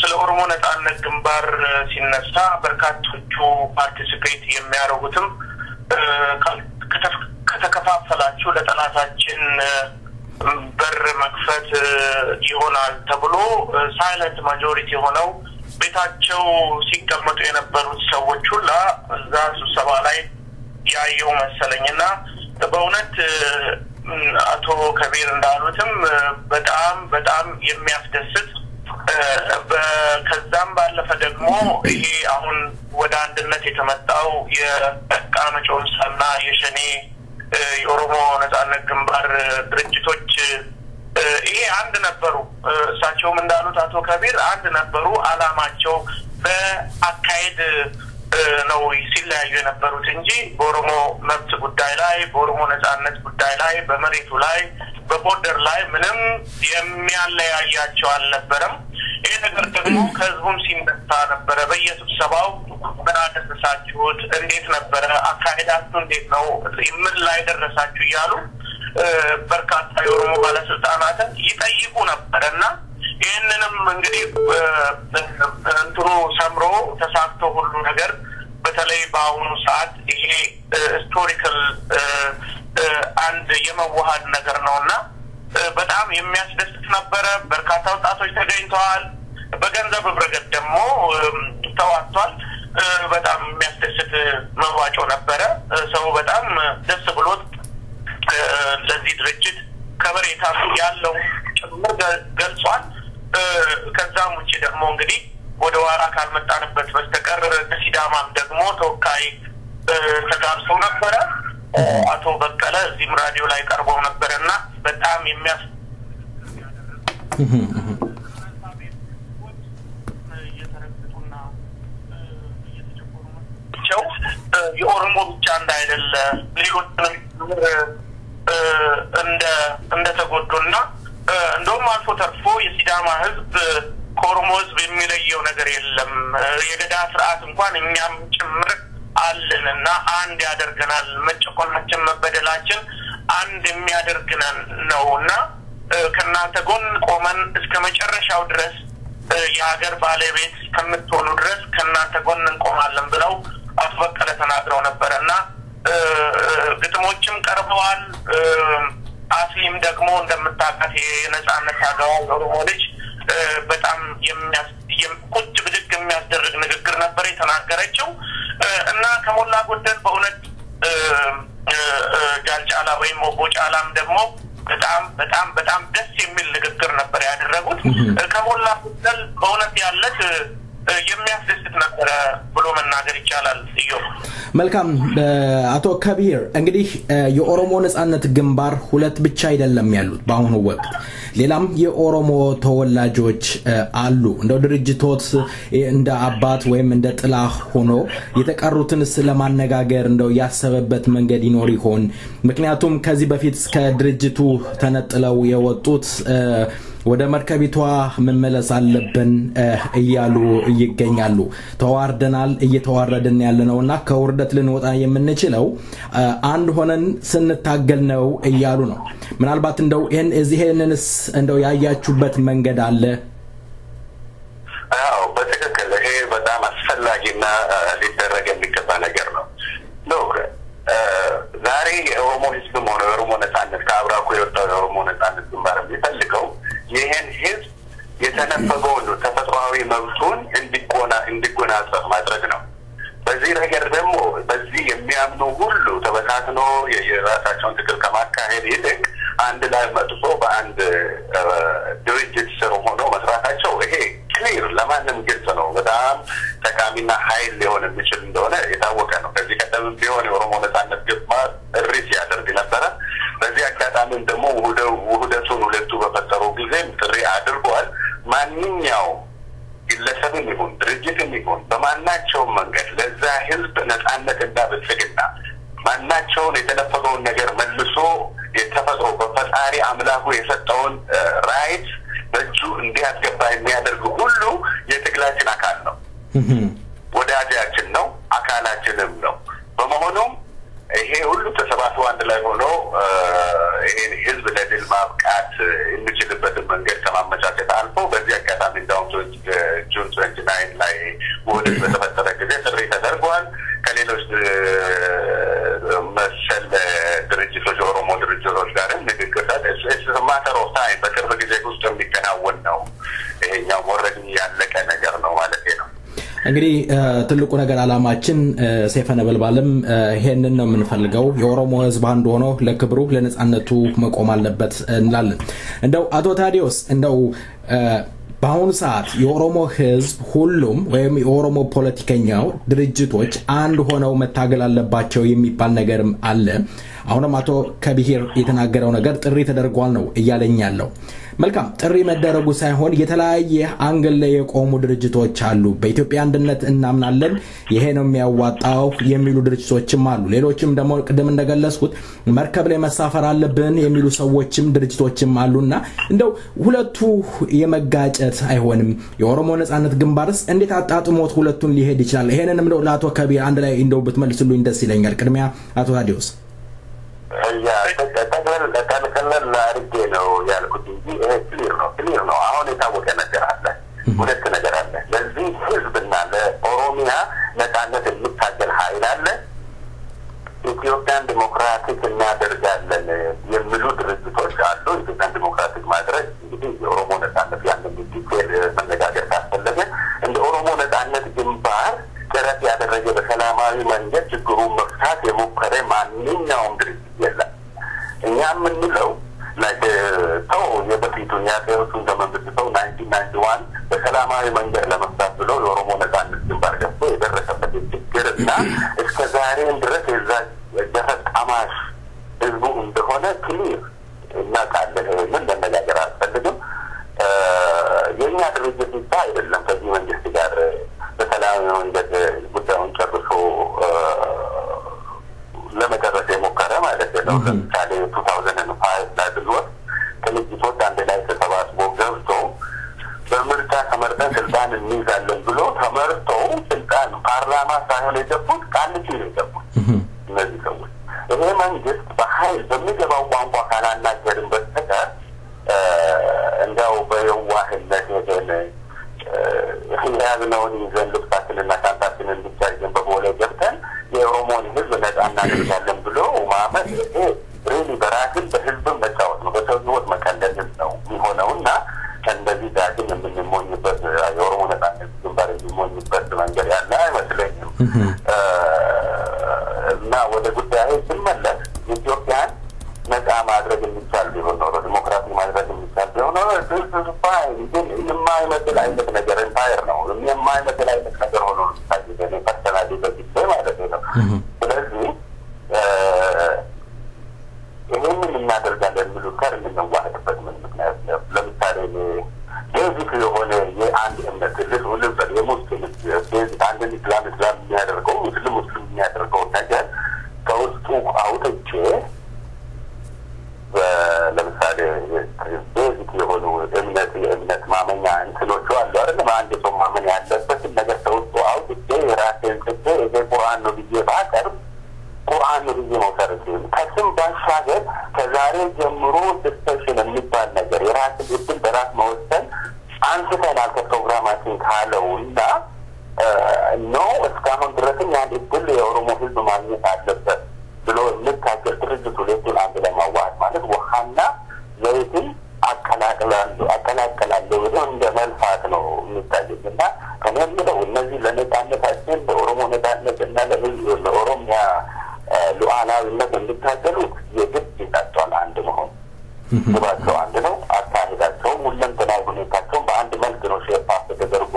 ስለ ኦሮሞ ነጻነት ግንባር ሲነሳ በርካቶቹ ፓርቲሲፔት የሚያደርጉትም ከተከፋፈላችሁ ለጠላታችን በር መክፈት ይሆናል ተብሎ ሳይለንት ማጆሪቲ ሆነው ቤታቸው ሲቀመጡ የነበሩት ሰዎች ሁላ እዛ ስብሰባ ላይ ያየው መሰለኝና በእውነት አቶ ከቢር እንዳሉትም በጣም የሚያስደስት ከዛም ባለፈ ደግሞ ይሄ አሁን ወደ አንድነት የተመጣው የቃመጮምሳና የሸኔ የኦሮሞ ነጻነት ግንባር ድርጅቶች ይሄ አንድ ነበሩ እሳቸውም እንዳሉት አቶ ከቢር አንድ ነበሩ አላማቸው በአካይድ ነው ሲለያዩ የነበሩት እንጂ በኦሮሞ መብት ጉዳይ ላይ በኦሮሞ ነጻነት ጉዳይ ላይ በመሬቱ ላይ በቦርደር ላይ ምንም የሚያለያያቸው አልነበረም ይሄ ነገር ደግሞ ከህዝቡም ሲነሳ ነበር በየስብሰባው በራደሳችሁት እንዴት ነበር አካሄዳችሁ እንዴት ነው ምን ላይ ደረሳችሁ ይያሉ በርካታ የኦሮሞ ባለስልጣናትን ይጠይቁ ነበርና ይሄንንም እንግዲህ እንትሩ ሰምሮ ተሳክቶ ሁሉ ነገር በተለይ በአሁኑ ሰዓት ይሄ ሂስቶሪካል አንድ የመዋሃድ ነገር ነውና በጣም የሚያስደስት ነበር በርካታ ወጣቶች ተገኝተዋል በገንዘብ ብረገድ ደግሞ ተዋጥቷል በጣም የሚያስደስት መዋጮ ነበር ሰው በጣም ደስ ብሎት ለዚህ ድርጅት ከበሬታ ያለው ጭምር ገልጿል ከዛም ውጪ ደግሞ እንግዲህ ወደ ዋራ ካልመጣንበት በስተቀር ሲዳማም ደግሞ ተወካይ ተጋብዞ ነበር አቶ በቀለ እዚህም ራዲዮ ላይ ቀርበው ነበርና በጣም የኦሮሞ ብቻ እንዳይደለ ሌሎችንም እንደ ተጎዱና እንደውም አልፎ ተርፎ የሲዳማ ህዝብ ከኦሮሞ ህዝብ የሚለየው ነገር የለም የገዳ ስርዓት እንኳን እኛም ጭምር አለንና አንድ ያደርገናል መጨቆናችን መበደላችን አንድ የሚያደርገናል ነውና ከናንተ ጎን ቆመን እስከ መጨረሻው ድረስ የሀገር ባለቤት ከምትሆኑ ድረስ ከናንተ ጎን እንቆማለን ብለው አስበቀለ ተናግረው ነበርና ግጥሞችም ቀርበዋል አስሊም ደግሞ እንደምታውቃት የነጻነት ታጋው ኦሮሞ ልጅ በጣም ቁጭ ብድግ የሚያስደርግ ንግግር ነበር የተናገረችው እና ከሞላ ጎደል በእውነት ጃልጫላ ወይም ሞቦጫላም ደግሞ በጣም ደስ የሚል ንግግር ነበር ያደረጉት ከሞላ ጎደል በእውነት ያለት የሚያስደስት ነበር ብሎ መናገር ይቻላል እዩ መልካም አቶ ከቢር እንግዲህ የኦሮሞ ነጻነት ግንባር ሁለት ብቻ አይደለም ያሉት በአሁኑ ወቅት ሌላም የኦሮሞ ተወላጆች አሉ እንደው ድርጅቶት እንደ አባት ወይም እንደ ጥላ ሆኖ የተቀሩትን ስለማነጋገር እንደው ያሰበበት መንገድ ይኖር ይሆን ምክንያቱም ከዚህ በፊት እስከ ድርጅቱ ተነጥለው የወጡት ወደ መርከቢቷ መመለስ አለብን እያሉ ይገኛሉ ተዋርደናል እየተዋረደን ያለነውና ከውርደት ልንወጣ የምንችለው አንድ ሆነን ስንታገል ነው እያሉ ነው ምናልባት እንደው እዚህንንስ እንደው ያያችሁበት መንገድ አለ አዎ በትክክል ይሄ በጣም አስፈላጊና ሊደረግ የሚገባ ነገር ነው ሎክ ዛሬ የኦሮሞ ህዝብ ሆነ የኦሮሞ ነጻነት ከአብራኩ የወጣው የኦሮሞ ነጻነት ግንባር የሚፈልገው ይሄን ህዝብ የተነፈገውን ተፈጥሯዊ መብቱን እንዲጎናጸፍ ማድረግ ነው በዚህ ነገር ደግሞ በዚህ የሚያምኑ ሁሉ ተበታትኖ የራሳቸውን ትግል ከማካሄድ ይልቅ አንድ ላይ መጥቶ በአንድ ድርጅት ስር ሆኖ መስራታቸው ይሄ ክሊር ለማንም ግልጽ ነው በጣም ጠቃሚና ኃይል ሊሆን የሚችል እንደሆነ የታወቀ ነው ከዚህ ቀደም ቢሆን የኦሮሞ ነጻነት ግንባር ሪስ ያደርግ ነበረ በዚህ አጋጣሚም ደግሞ ውህደቱን ሁለቱ በፈጠሩ ጊዜ ጥሪ አድርጓል ማንኛውም ግለሰብም ይሁን ድርጅትም ይሁን በማናቸው መንገድ ለዛ ህዝብ ነጻነትና ብልጽግና ማናቸውን የተነፈገውን ነገር መልሶ የተፈጥሮ በፈጣሪ አምላኩ የሰጠውን ራይት በእጁ እንዲያስገባ የሚያደርግ ሁሉ የትግላችን አካል ነው፣ ወዳጃችን ነው፣ አካላችንም ነው። በመሆኑም ይሄ ሁሉ ተሰባስቦ አንድ ላይ ሆኖ ይሄን ህዝብ ለድል ማብቃት የሚችልበትን መንገድ ከማመቻቸት አልፎ በዚህ አጋጣሚ እንዳውም ጁን 29 ላይ ውህደት በተፈጠረ ጊዜ ጥሪ ተደርጓል። ከሌሎች መሰል ድርጅቶች ኦሮሞ ድርጅቶች ጋርም ንግግር ማተር ኦፍ ታይም በቅርብ ጊዜ ውስጥ የሚከናወን ነው። ይሄኛው ወረድ ያለቀ ነገር ነው ማለት ነው። እንግዲህ ትልቁ ነገር አላማችን ሰይፈ ነበልባልም ይሄንን ነው የምንፈልገው። የኦሮሞ ህዝብ አንድ ሆኖ ለክብሩ ለነጻነቱ መቆም አለበት እንላለን። እንደው አቶ ታዲዮስ እንደው በአሁኑ ሰዓት የኦሮሞ ህዝብ ሁሉም ወይም የኦሮሞ ፖለቲከኛው ድርጅቶች አንድ ሆነው መታገል አለባቸው የሚባል ነገርም አለ። አሁንም አቶ ከብሂር የተናገረው ነገር ጥሪ ተደርጓል ነው እያለኝ ያለው። መልካም ጥሪ መደረጉ ሳይሆን የተለያየ አንግል ላይ የቆሙ ድርጅቶች አሉ። በኢትዮጵያ አንድነት እናምናለን፣ ይሄ ነው የሚያዋጣው የሚሉ ድርጅቶችም አሉ። ሌሎችም ደግሞ ቅድም እንደገለጽኩት መርከብ ላይ መሳፈር አለብን የሚሉ ሰዎችም ድርጅቶችም አሉና እንደው ሁለቱ የመጋጨት አይሆንም? የኦሮሞ ነጻነት ግንባርስ እንዴት አጣጥሞት ሁለቱን ሊሄድ ይችላል? ይሄንንም እንደው ለአቶ ከብሂር አንድ ላይ እንደው ብትመልስሉኝ ደስ ይለኛል። ቅድሚያ አቶ ታዲዮስ ተቀለል አድርጌ ነው ያልኩት እንጂ ይሄ ክሊር ነው። አሁን የታወቀ ነገር አለ፣ ሁለት ነገር አለ። ለዚህ ህዝብና ለኦሮሚያ ነጻነት የሚታገል ኃይል አለ። ኢትዮጵያን ዲሞክራቲክ እናደርጋለን የሚሉ ድርጅቶች አሉ። ኢትዮጵያን ዲሞክራቲክ ማድረግ እንግዲህ የኦሮሞ ነጻነት ያንን ዲቴል መነጋገር ካስፈለገ እንደ ኦሮሞ ነጻነት ግንባር ጥረት ያደረገ በሰላማዊ መንገድ ችግሩን መፍታት የሞከረ ማንኛውም ድርጅት የለም። እኛ የምንለው ተው የበፊቱን ያገሩትን ዘመን ብትተው 1991 በሰላማዊ መንገድ ለመፍታት ብለው የኦሮሞ ነጻነት ግንባር ገብቶ የደረሰበት ችግርና እስከ ዛሬም ድረስ የዛ ገፈት ቀማሽ ህዝቡ እንደሆነ ክሊር እናውቃለን። ምን መነጋገር አልፈልግም። የእኛ ድርጅት ብቻ አይደለም ከዚህ መንግስት ጋር በሰላማዊ መንገድ ጉዳዩን ጨርሶ ለመጨረስ የሞከረ ማለት ነው። ለምሳሌ 2005 ላይ ብንወስድ ድርጅቶች አንድ ላይ ተሰባስበው ገብቶ በምርጫ ተመርጠን ስልጣን እንይዛለን ብሎ ተመርጠው ስልጣን ፓርላማ ሳይሆን የገቡት ቃልቺ ነው የገቡት እነዚህ ሰዎች። ይሄ መንግስት በኃይል በሚገባው ቋንቋ ካላናገርን በስተቀር እንደው በየዋህነት ሄደን ያዝነውን ይዘን ልብሳችንና ሻንጣችንን ብቻ ይዘን በቦሌ ገብተን የኦሮሞን ህዝብ ነጻ እናደርጋለን ብሎ ማመን ይሄ ሪሊ በራስን በህዝብም መጫወት ነው፣ በሰው ህይወት መቀለድ ነው የሚሆነውና እንደዚህ ዳግም የምንሞኝበት የኦሮሞ ነጻነት ግንባር የሚሞኝበት መንገድ ያለ አይመስለኝም። እና ወደ ጉዳዩ ስንመለስ ኢትዮጵያን ነጻ ማድረግ የሚቻል ቢሆን ኖሮ ዲሞክራሲ ማድረግ የሚቻል ቢሆን ኖሮ ግን የማይመስል አይነት ነገር ኤምፓየር ነው የማይመስል አይነት ነገር ሆኖ ታይዘን ፐርሰናሊ በፊት ማለት ነው። ስለዚህ ይህንን እናደርጋለን የሚሉ ጋር የምንዋህድበት ምን ምክንያት ነው? ለምሳሌ ቤዚክ የሆነ የአንድ እምነት ልምሰል የሙስሊም ቤዚክ አንድን ኢስላም የሚያደርገው ሙስሊም የሚያደርገው ነገር ከውስጡ አውጥቼ ለምሳሌ ቤዚክ የሆኑ የእምነት ማመኛ እንትኖቹ አሉ አይደል? አንድ ሰው ማመን ያለበትን ነገር ከውስጡ አውጥቼ የራሴን ጽፌ ይሄ ቁርአን ነው ብዬ ባቀርብ ቁርአን ነው ብዬ መውሰድ ሲሆን ከስም ባሻገር ከዛሬ ጀምሮ ዲስከሽን የሚባል ነገር የራስን እድል በራስ መወሰን አንስተናል ከፕሮግራማችን ካለውና ነው እስካሁን ድረስም ያን እድል የኦሮሞ ህዝብ ማግኘት አለበት ብሎ እንታገል ድርጅቱ ሁለቱን አንድ ላይ ማዋሃድ ማለት ውሃና ዘይትን አቀላቅላለሁ ብሎ እንደ መልፋት ነው የሚታየኝና ከኔ የምለው እነዚህ ለነጻነታችን ለኦሮሞ ነጻነት እና ለኦሮሚያ ሉዓላዊነት እንዲታገሉት የግድ ይታጫል አንድ መሆን ግባቸው አንድ ነው። አካሄዳቸውም ሁለንተናዊ ሁኔታቸውም በአንድ መልክ ነው ሼፓፕ ተደርጎ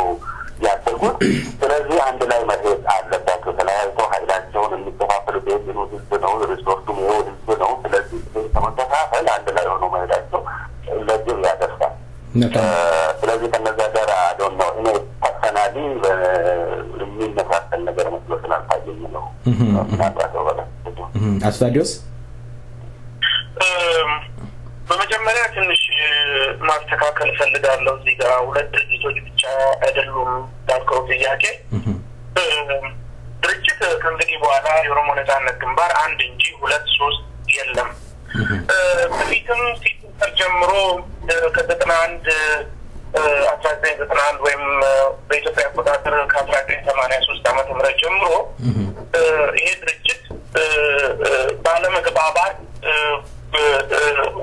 ያደርጉት። ስለዚህ አንድ ላይ መሄድ አለባቸው። ተለያይተው ኃይላቸውን የሚከፋፈሉት የህዝብ ህዝብ ነው፣ ሪሶርቱም ይኸው ህዝብ ነው። ስለዚህ ተመከፋፈል አንድ ላይ ሆኖ መሄዳቸው ለግብ ያደርሳል። ስለዚህ ከነዛ ጋር አዶን ነው እኔ ፐርሰናሊ የሚመሳሰል ነገር መስሎ ስላልታየኝ ነው ምናልባት በለ አስታዲዮስ በመጀመሪያ ትንሽ ማስተካከል ፈልጋለሁ እዚህ ጋር ሁለት ድርጅቶች ብቻ አይደሉም ዳልከው ጥያቄ ድርጅት ከእንግዲህ በኋላ የኦሮሞ ነጻነት ግንባር አንድ እንጂ ሁለት ሶስት የለም በፊትም ሲተር ጀምሮ ከ91 1991 ወይም በኢትዮጵያ አቆጣጠር ከ1983 ዓመተ ምህረት ጀምሮ ይሄ ድርጅት ባለመግባባት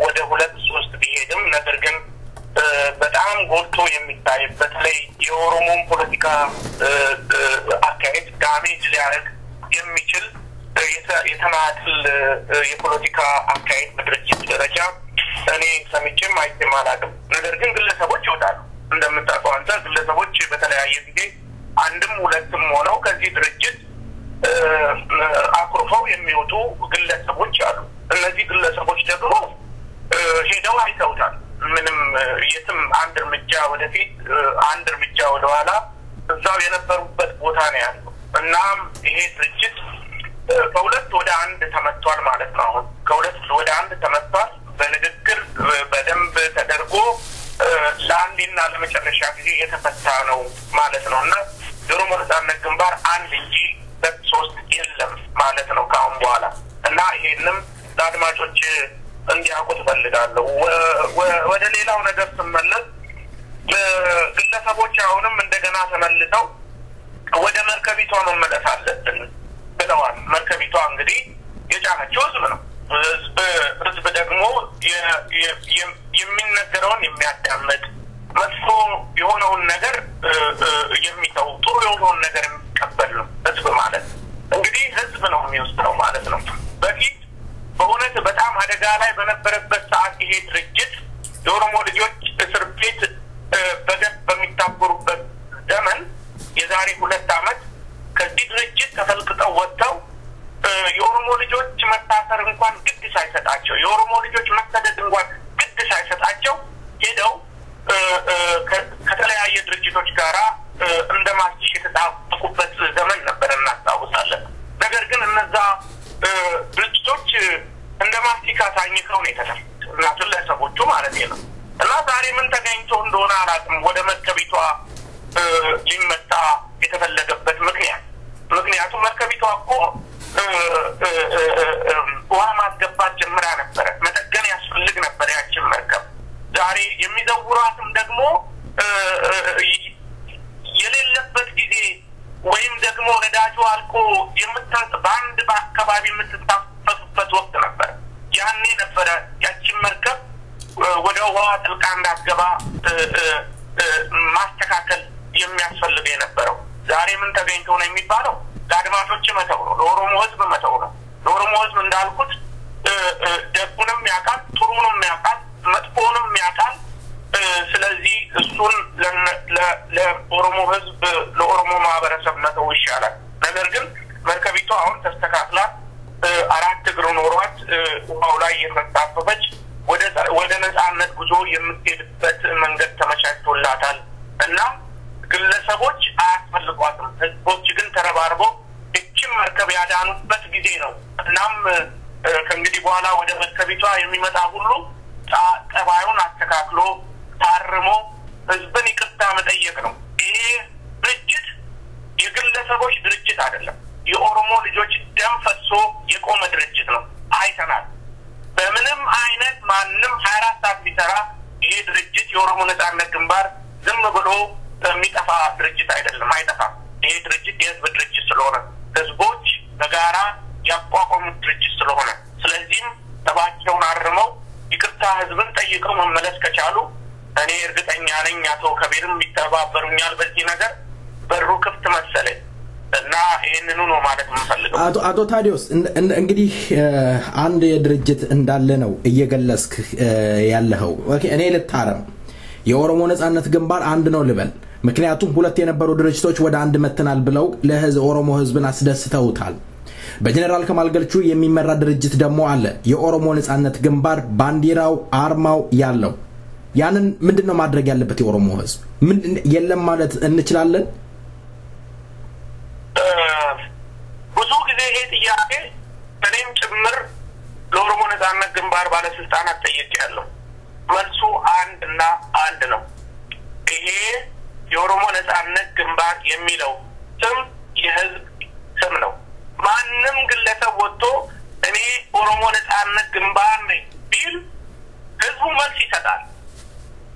ወደ ሁለት ሶስት ቢሄድም ነገር ግን በጣም ጎልቶ የሚታይ በተለይ የኦሮሞን ፖለቲካ አካሄድ ዳሜጅ ሊያደርግ የሚችል የተናጥል የፖለቲካ አካሄድ በድርጅት ደረጃ እኔ ሰምቼም አይቼም አላውቅም ነገር ግን ግለሰቦች ይወጣሉ እንደምታውቀው አንተ ግለሰቦች በተለያየ ጊዜ አንድም ሁለትም ሆነው ከዚህ ድርጅት አኩርፈው የሚወጡ ግለሰቦች አሉ እነዚህ ግለሰቦች ደግሞ ሄደው አይተውታል ምንም የትም አንድ እርምጃ ወደፊት አንድ እርምጃ ወደኋላ እዛው የነበሩበት ቦታ ነው ያለው እና ይሄ ድርጅት ከሁለት ወደ አንድ ተመቷል ማለት ነው አሁን ከሁለት ወደ አንድ ተመቷል በንግግር በደንብ ተደርጎ ለአንዴና ለመጨረሻ ጊዜ የተፈታ ነው ማለት ነውና የኦሮሞ ነጻነት ግንባር አንድ እንጂ ሶስት የለም ማለት ነው ካሁን በኋላ እና ይሄንም ለአድማጮች እንዲያውቁት ፈልጋለሁ ወደ ሌላው ነገር ስመለስ ግለሰቦች አሁንም እንደገና ተመልሰው ወደ መርከቢቷ መመለስ አለብን ብለዋል መርከቢቷ እንግዲህ የጫነችው ህዝብ ነው ህዝብ ደግሞ የሚነገረውን የሚያዳምጥ መጥፎ የሆነውን ነገር የሚተው ጥሩ የሆነውን ነገር የሚቀበል ነው ህዝብ ማለት እንግዲህ ህዝብ ነው የሚወስነው ማለት ነው በፊት በእውነት በጣም አደጋ ላይ በነበረበት ሰዓት ይሄ ድርጅት የኦሮሞ ልጆች እስር ቤት በገፍ በሚታጎሩበት ዘመን የዛሬ 2 ዓመት ከዚህ ድርጅት ተፈልቅቀው ወጥተው የኦሮሞ ልጆች መታሰር እንኳን ግድ ሳይሰጣቸው የኦሮሞ ልጆች መሰደድ እንኳን ግድ ሳይሰጣቸው ሄደው ከተለያየ ድርጅቶች ጋራ እንደማስሽ የተጣበቁበት ዘመን ነበር እናስታውሳለን ነገር ግን እነዛ ድርጅቶች እንደማስቲካ ታኝከው ነው የተሰሩት እና ግለሰቦቹ ማለት ነው እና ዛሬ ምን ተገኝቶ እንደሆነ አላውቅም ወደ መርከቢቷ ሊመጣ የተፈለገበት ምክንያቱም መርከቢቷ እኮ ውሃ ማስገባት ጀምራ ነበር መጠገን ያስፈልግ ነበር ያችን መርከብ ዛሬ የሚዘውራትም ደግሞ የሌለበት ጊዜ ወይም ደግሞ ነዳጁ አልቆ በአንድ በአካባቢ የምትታፈሱበት ወቅት ነበር ያኔ ነበረ ያችን መርከብ ወደ ውሃ ጥልቃ እንዳትገባ ማስተካከል የሚያስፈልግ የነበረው ዛሬ ምን ተገኝቶ ነው የሚባለው ለአድማጮች መተው ነው ለኦሮሞ ህዝብ መተው ነው ለኦሮሞ ህዝብ እንዳልኩት ደጉንም ያውቃል ጥሩንም ያውቃል መጥፎንም ያውቃል ስለዚህ እሱን ለኦሮሞ ህዝብ ለኦሮሞ ማህበረሰብ መተው ይሻላል ነገር ግን መርከቢቷ አሁን ተስተካክላ አራት እግር ኖሯት ውሃው ላይ የተጣበበች ወደ ነጻነት ጉዞ የምትሄድበት መንገድ ተመቻችቶላታል እና ግለሰቦች አያስፈልጓትም ህዝቦች ግን ተረባርበው እቺም መርከብ ያዳኑበት ጊዜ ነው እናም ከእንግዲህ በኋላ ወደ መርከቢቷ የሚመጣ ሁሉ ጠባዩን አስተካክሎ ታርሞ ህዝብን ይቅርታ መጠየቅ ነው ይሄ ድርጅት የግለሰቦች ድርጅት አይደለም የኦሮሞ ልጆች ደም ፈሶ የቆመ ድርጅት ነው አይተናል በምንም አይነት ማንንም 24 ሰዓት ቢሰራ ይሄ ድርጅት የኦሮሞ ነጻነት ግንባር ዝም ብሎ የሚጠፋ ድርጅት አይደለም አይጠፋም ይሄ ድርጅት የህዝብ ድርጅት ስለሆነ ህዝቦች በጋራ ያቋቋሙት ድርጅት ስለሆነ ስለዚህም ተባቸውን አርመው ይቅርታ ህዝብን ጠይቀው መመለስ ከቻሉ እኔ እርግጠኛ ነኝ አቶ ከቢርም ይተባበሩኛል በዚህ ነገር በሩ ክፍት መሰለኝ እና ይሄንኑ ነው ማለት የምፈልገው አቶ ታዲዮስ እንግዲህ አንድ የድርጅት እንዳለ ነው እየገለጽክ ያለኸው እኔ ልታረም የኦሮሞ ነጻነት ግንባር አንድ ነው ልበል ምክንያቱም ሁለት የነበሩ ድርጅቶች ወደ አንድ መተናል ብለው ለህዝብ ኦሮሞ ህዝብን አስደስተውታል በጀነራል ከማል ገልቹ የሚመራ ድርጅት ደግሞ አለ የኦሮሞ ነጻነት ግንባር ባንዲራው አርማው ያለው ያንን ምንድነው ማድረግ ያለበት የኦሮሞ ህዝብ ምን የለም ማለት እንችላለን ብዙ ጊዜ ይሄ ጥያቄ እኔም ጭምር ወጥቶ እኔ ኦሮሞ ነጻነት ግንባር ነኝ ቢል ህዝቡ መልስ ይሰጣል።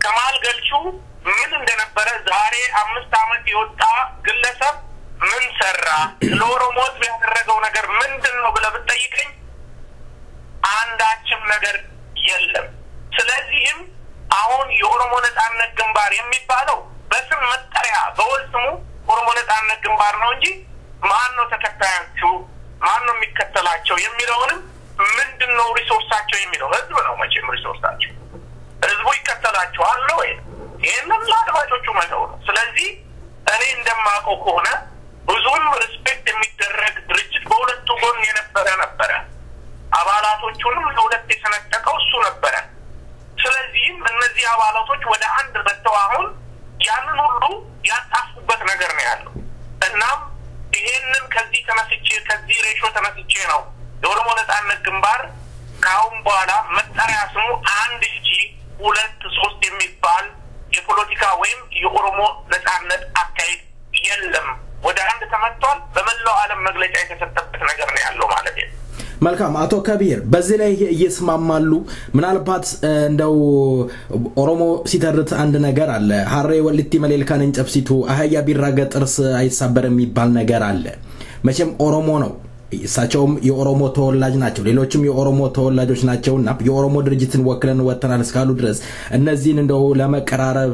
ከማል ገልቹ ምን እንደነበረ ዛሬ 5 ዓመት የወጣ ግለሰብ ምን ሰራ ለኦሮሞ ህዝብ ያደረገው ነገር ምንድነው ብለህ ብትጠይቀኝ አንዳችም ነገር የለም። ስለዚህም አሁን የኦሮሞ ነጻነት ግንባር የሚባለው በስም መጠሪያ በወልስሙ ኦሮሞ ነጻነት ግንባር ነው እንጂ ማን ነው ተከታዮቹ ማን ነው የሚከተላቸው የሚለውንም ምንድነው ሪሶርሳቸው የሚለው ህዝብ ነው መቼም ሪሶርሳቸው ህዝቡ ይከተላቸዋል ነው ይሄንን ለአድማጮቹ መተው ነው። ስለዚህ እኔ እንደማውቀው ከሆነ ብዙም ሪስፔክት የሚደረግ ድርጅት በሁለቱ ጎን የነበረ አባላቶቹንም ለሁለት የሰነጠቀው እሱ ነበረ። ስለዚህም እነዚህ አባላቶች ወደ አንድ መጥተው አሁን ያንን ሁሉ ያጣፉበት ነገር ነው ያለው። እናም ይሄንን ከዚህ ተነስቼ ከዚህ ሬሾ ተነስቼ ነው የኦሮሞ ነጻነት ግንባር ካሁን በኋላ መጠሪያ ስሙ 1 እንጂ 2 3 የሚባል የፖለቲካ ወይም የኦሮሞ ነጻነት አካሄድ የለም። ወደ አንድ ተመጥቷል። በመላው ዓለም መግለጫ የተሰጠበት ነገር ነው ያለው ማለት ነው። መልካም አቶ ከቢር በዚህ ላይ እየስማማሉ? ምናልባት እንደው ኦሮሞ ሲተርት አንድ ነገር አለ ሐሬ ወልቲ መሌልካን እንጨብሲቱ አህያ ቢራገ ጥርስ አይሳበር የሚባል ነገር አለ። መቼም ኦሮሞ ነው እሳቸውም የኦሮሞ ተወላጅ ናቸው ሌሎችም የኦሮሞ ተወላጆች ናቸውና የኦሮሞ ድርጅትን ወክለን ወጥተናል እስካሉ ድረስ እነዚህን እንደው ለመቀራረብ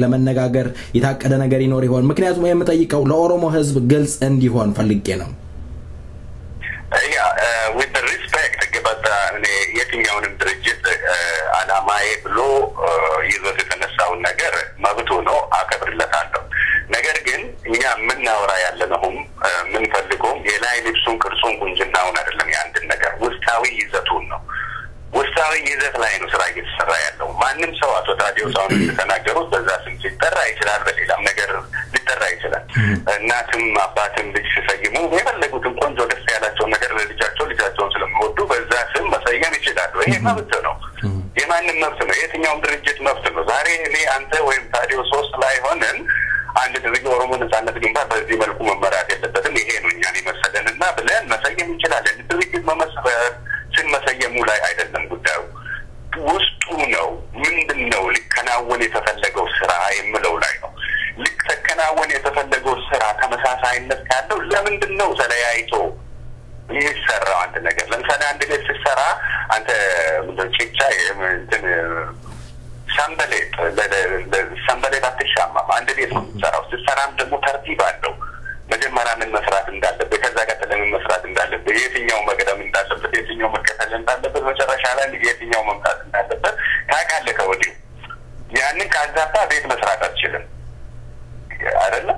ለመነጋገር የታቀደ ነገር ይኖር ይሆን? ምክንያቱም የምጠይቀው ለኦሮሞ ህዝብ ግልጽ እንዲሆን ፈልጌ ነው። with the respect ገባታ እኔ የትኛውንም ድርጅት አላማዬ ብሎ ይዞት የተነሳውን ነገር መብቱ ነው አከብርለታለሁ። ነገር ግን እኛ ምናወራ ያለነውም ምን ፈልገው የላይ ልብሱን ቅርጹን ቁንጅናውን አይደለም ያንድ ነገር ውስጣዊ ይዘቱን ነው። ውስጣዊ ይዘት ላይ ነው ስራ እየተሰራ ያለው። ማንም ሰው አቶ ታዲዮስ አሁን ተናገሩት በዛ ስም ሲጠራ ይችላል በሌላም ነገር ሊጠራ ይችላል። እናትም አባትም ልጅ ሲሰይሙ የፈለጉትን ቆንጆ ደስ ያላቸው ነገር ልጃቸውን ስለሚወዱ በዛ ስም መሰየም ይችላሉ። ይሄ መብት ነው። የማንም መብት ነው። የትኛውም ድርጅት መብት ነው። ዛሬ እኔ አንተ ወይም ታዲዮስ ሶስት ላይ ሆነን አንድ ድርጅት ኦሮሞ ነጻነት ግንባር በዚህ መልኩ መመራት የለበትም ይሄ ነው እኛን ይመስለንና ብለን መሰየም እንችላለን። ድርጅት መመስረት መሰየሙ ላይ አይደለም ጉዳዩ ውስጡ ነው። ምንድነው ሊከናወን የተፈለገው ስራ የሚለው ላይ ነው። ሊከናወን የተፈለገው ስራ ተመሳሳይነት ካለው ለምንድነው ተለያይቶ ይሰራው አንድ ነገር? ለምሳሌ አንድ ቤት ሲሰራ አንተ ምንድነው ቼቻ እንትን ሰንበሌጥ አትሻማም። አንድ ቤት ነው የሚሰራው። ሲሰራም ደግሞ ተርቲብ አለው። መጀመሪያ ምን መስራት እንዳለበት ከዛ ቀጥሎ ምን መስራት እንዳለበት የትኛው መቅደም እንዳለበት የትኛው መከተል እንዳለበት መጨረሻ ላይ የትኛው መምጣት እንዳለበት ታውቃለህ ከወዲሁ። ያንን ካዛባ ቤት መስራት አትችልም አይደለ?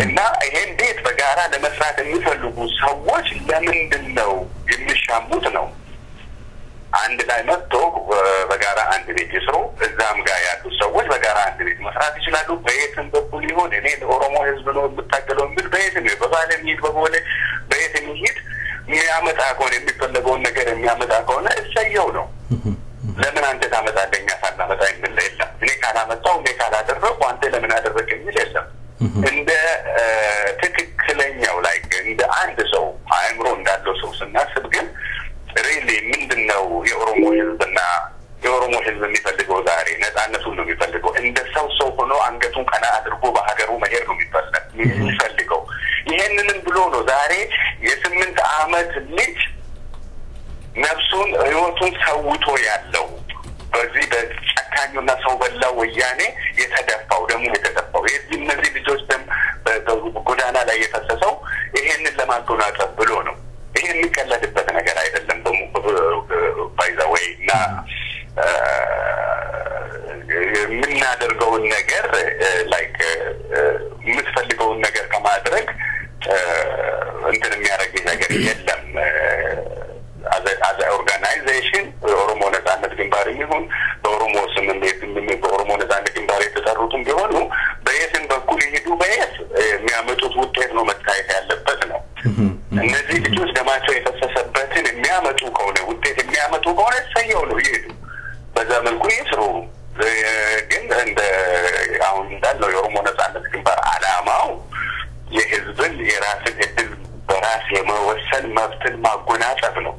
እና ይሄን ቤት በጋራ ለመስራት የሚፈልጉ ሰዎች ለምንድነው የሚሻሙት ነው? አንድ ላይ መጥቶ በጋራ አንድ ቤት ይስሩ። እዛም ጋር ያሉ ሰዎች በጋራ አንድ ቤት መስራት ይችላሉ። በየትም በኩል ይሁን እኔ ለኦሮሞ ህዝብ ነው የምታገለው ምን በየትም በባለም ይሄድ በቦሌ በየትም ይሄድ የሚያመጣ ከሆነ የሚፈልገውን ነገር የሚያመጣ ከሆነ እሰየው ነው። ለምን አንተ ታመጣለኛ ሳናመጣ የሚል የለም። እኔ ካላመጣው እኔ ካላደረኩ አንተ ለምን አደረክ የሚል የለም። እንደ ትክክለኛው ላይ እንደ አንድ ሰው አእምሮ እንዳለው ሰው ስናስብ ግን ሪሊ ምንድነው የኦሮሞ ህዝብ የሚፈልገው ዛሬ ነፃነቱን ነው የሚፈልገው። እንደ ሰው ሆኖ አንገቱን ቀና አድርጎ በሀገሩ መሄድ ነው የሚፈልገው። ይሄንንም ብሎ ነው ዛሬ የ8 ዓመት ልጅ ነፍሱን ህይወቱን ሰውቶ ያለው በዚህ በጨካኙና ሰው በላው ወያኔ የተደፋው ደግሞ የተደፋው እነዚህ ልጆች ደም በጎዳና ላይ የተፈሰሰው ይሄንን ለማጎናጸፍ ብሎ ነው። ይሄ የሚቀለድበት ነገር አይደለም። ደግሞ ባይዛዌይና የምናደርገውን ነገር ላይክ የምትፈልገውን ነገር ከማድረግ እንትን የሚያደርግ ነገር የለም። አዘ ኦርጋናይዜሽን ኦሮሞ ነጻነት ግንባር ይሁን በኦሮሞ ስም በኦሮሞ ነጻነት ግንባር የተጠሩትም ቢሆኑ በየትም በኩል ይሄዱ በየት የሚያመጡት ውጤት ነው መታየት ያለበት ነው። እነዚህ ልጆች ደማቸው የፈሰሰበትን የሚያመጡ ከሆነ ውጤት የሚያመጡ ከሆነ ሰየው ነው ይሄዱ በዛ መልኩ ይስሩ። ግን እንደ አሁን እንዳለው የኦሮሞ ነጻነት ግንባር አላማው የህዝብን የራስን እድል በራስ የመወሰን የመወሰን መብትን ማጎናጸፍ ነው።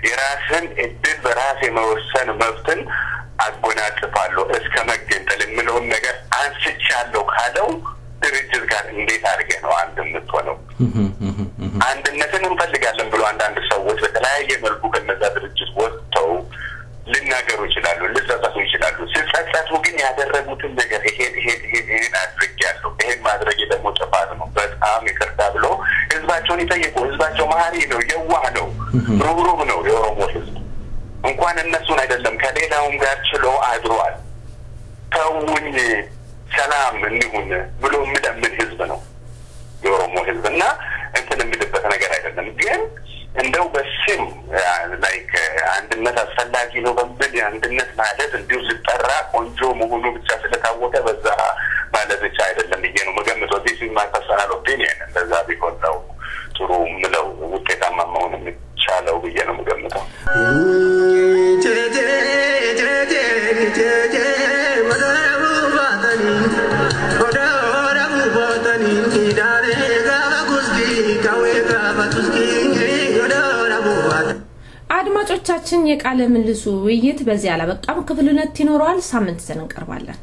የራስን እድል በራስ የመወሰን መብትን አጎናጽፋለሁ እስከ መገንጠል የምለውን ነገር አንስቻለሁ ካለው ድርጅት ጋር እንዴት አድርገህ ነው አንድ የምትሆነው? አንድነትን እንፈልጋለን ብሎ አንዳንድ ሰዎች በተለያየ መልኩ ከነዛ ድርጅት ወጥተው ሊናገሩ ይችላሉ፣ ሊጸጸቱ ይችላሉ። ሲጸጸቱ ግን ያደረጉትን ነገር ይሄን አድርጌያለሁ፣ ይሄን ማድረግ ደግሞ ጥፋት ነው፣ በጣም ይቅርታ ብሎ ህዝባቸውን ይጠይቁ። ህዝባቸው መሀሪ ነው፣ የዋህ ነው፣ ሩህሩህ ነው። የኦሮሞ ህዝብ እንኳን እነሱን አይደለም ከሌላውም ጋር ችሎ አድሯል። ተውኝ ሰላም እንሁን ብሎ የሚለምን ህዝብ ነው የኦሮሞ ህዝብ እና እንትን የሚልበት ነገር አይደለም። ግን እንደው በስም ላይክ አንድነት አስፈላጊ ነው በሚል አንድነት ማለት እንዲሁ ሲጠራ ቆንጆ መሆኑ ብቻ ስለታወቀ በዛ ማለት ብቻ አይደለም ብዬ ነው የምገምተው። this is my personal opinion። እንደዛ ቢሆን ነው ጥሩ ምለው ውጤታማ መሆን የሚቻለው ብዬ ነው የምገምተው። አድማጮቻችን የቃለ ምልልሱ ውይይት በዚህ አላበቃም። ክፍል 2 ይኖራል። ሳምንት ዘን እንቀርባለን።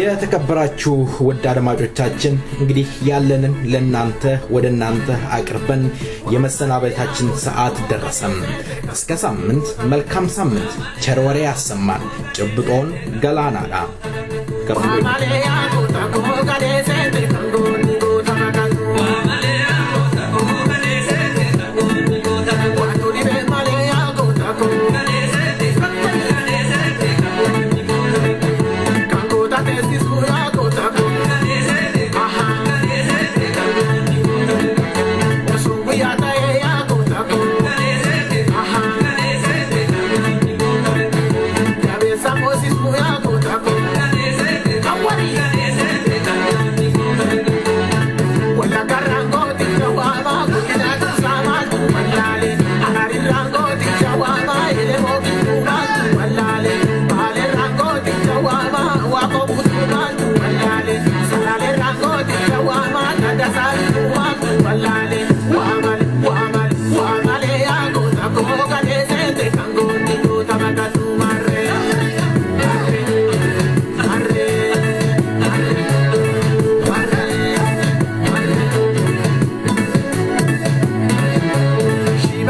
የተከበራችሁ ውድ አድማጮቻችን እንግዲህ ያለንን ለናንተ ወደናንተ አቅርበን የመሰናበታችን ሰዓት ደረሰም እስከ ሳምንት መልካም ሳምንት ቸር ወሬ ያሰማን ጭብጦን ገላናዳ She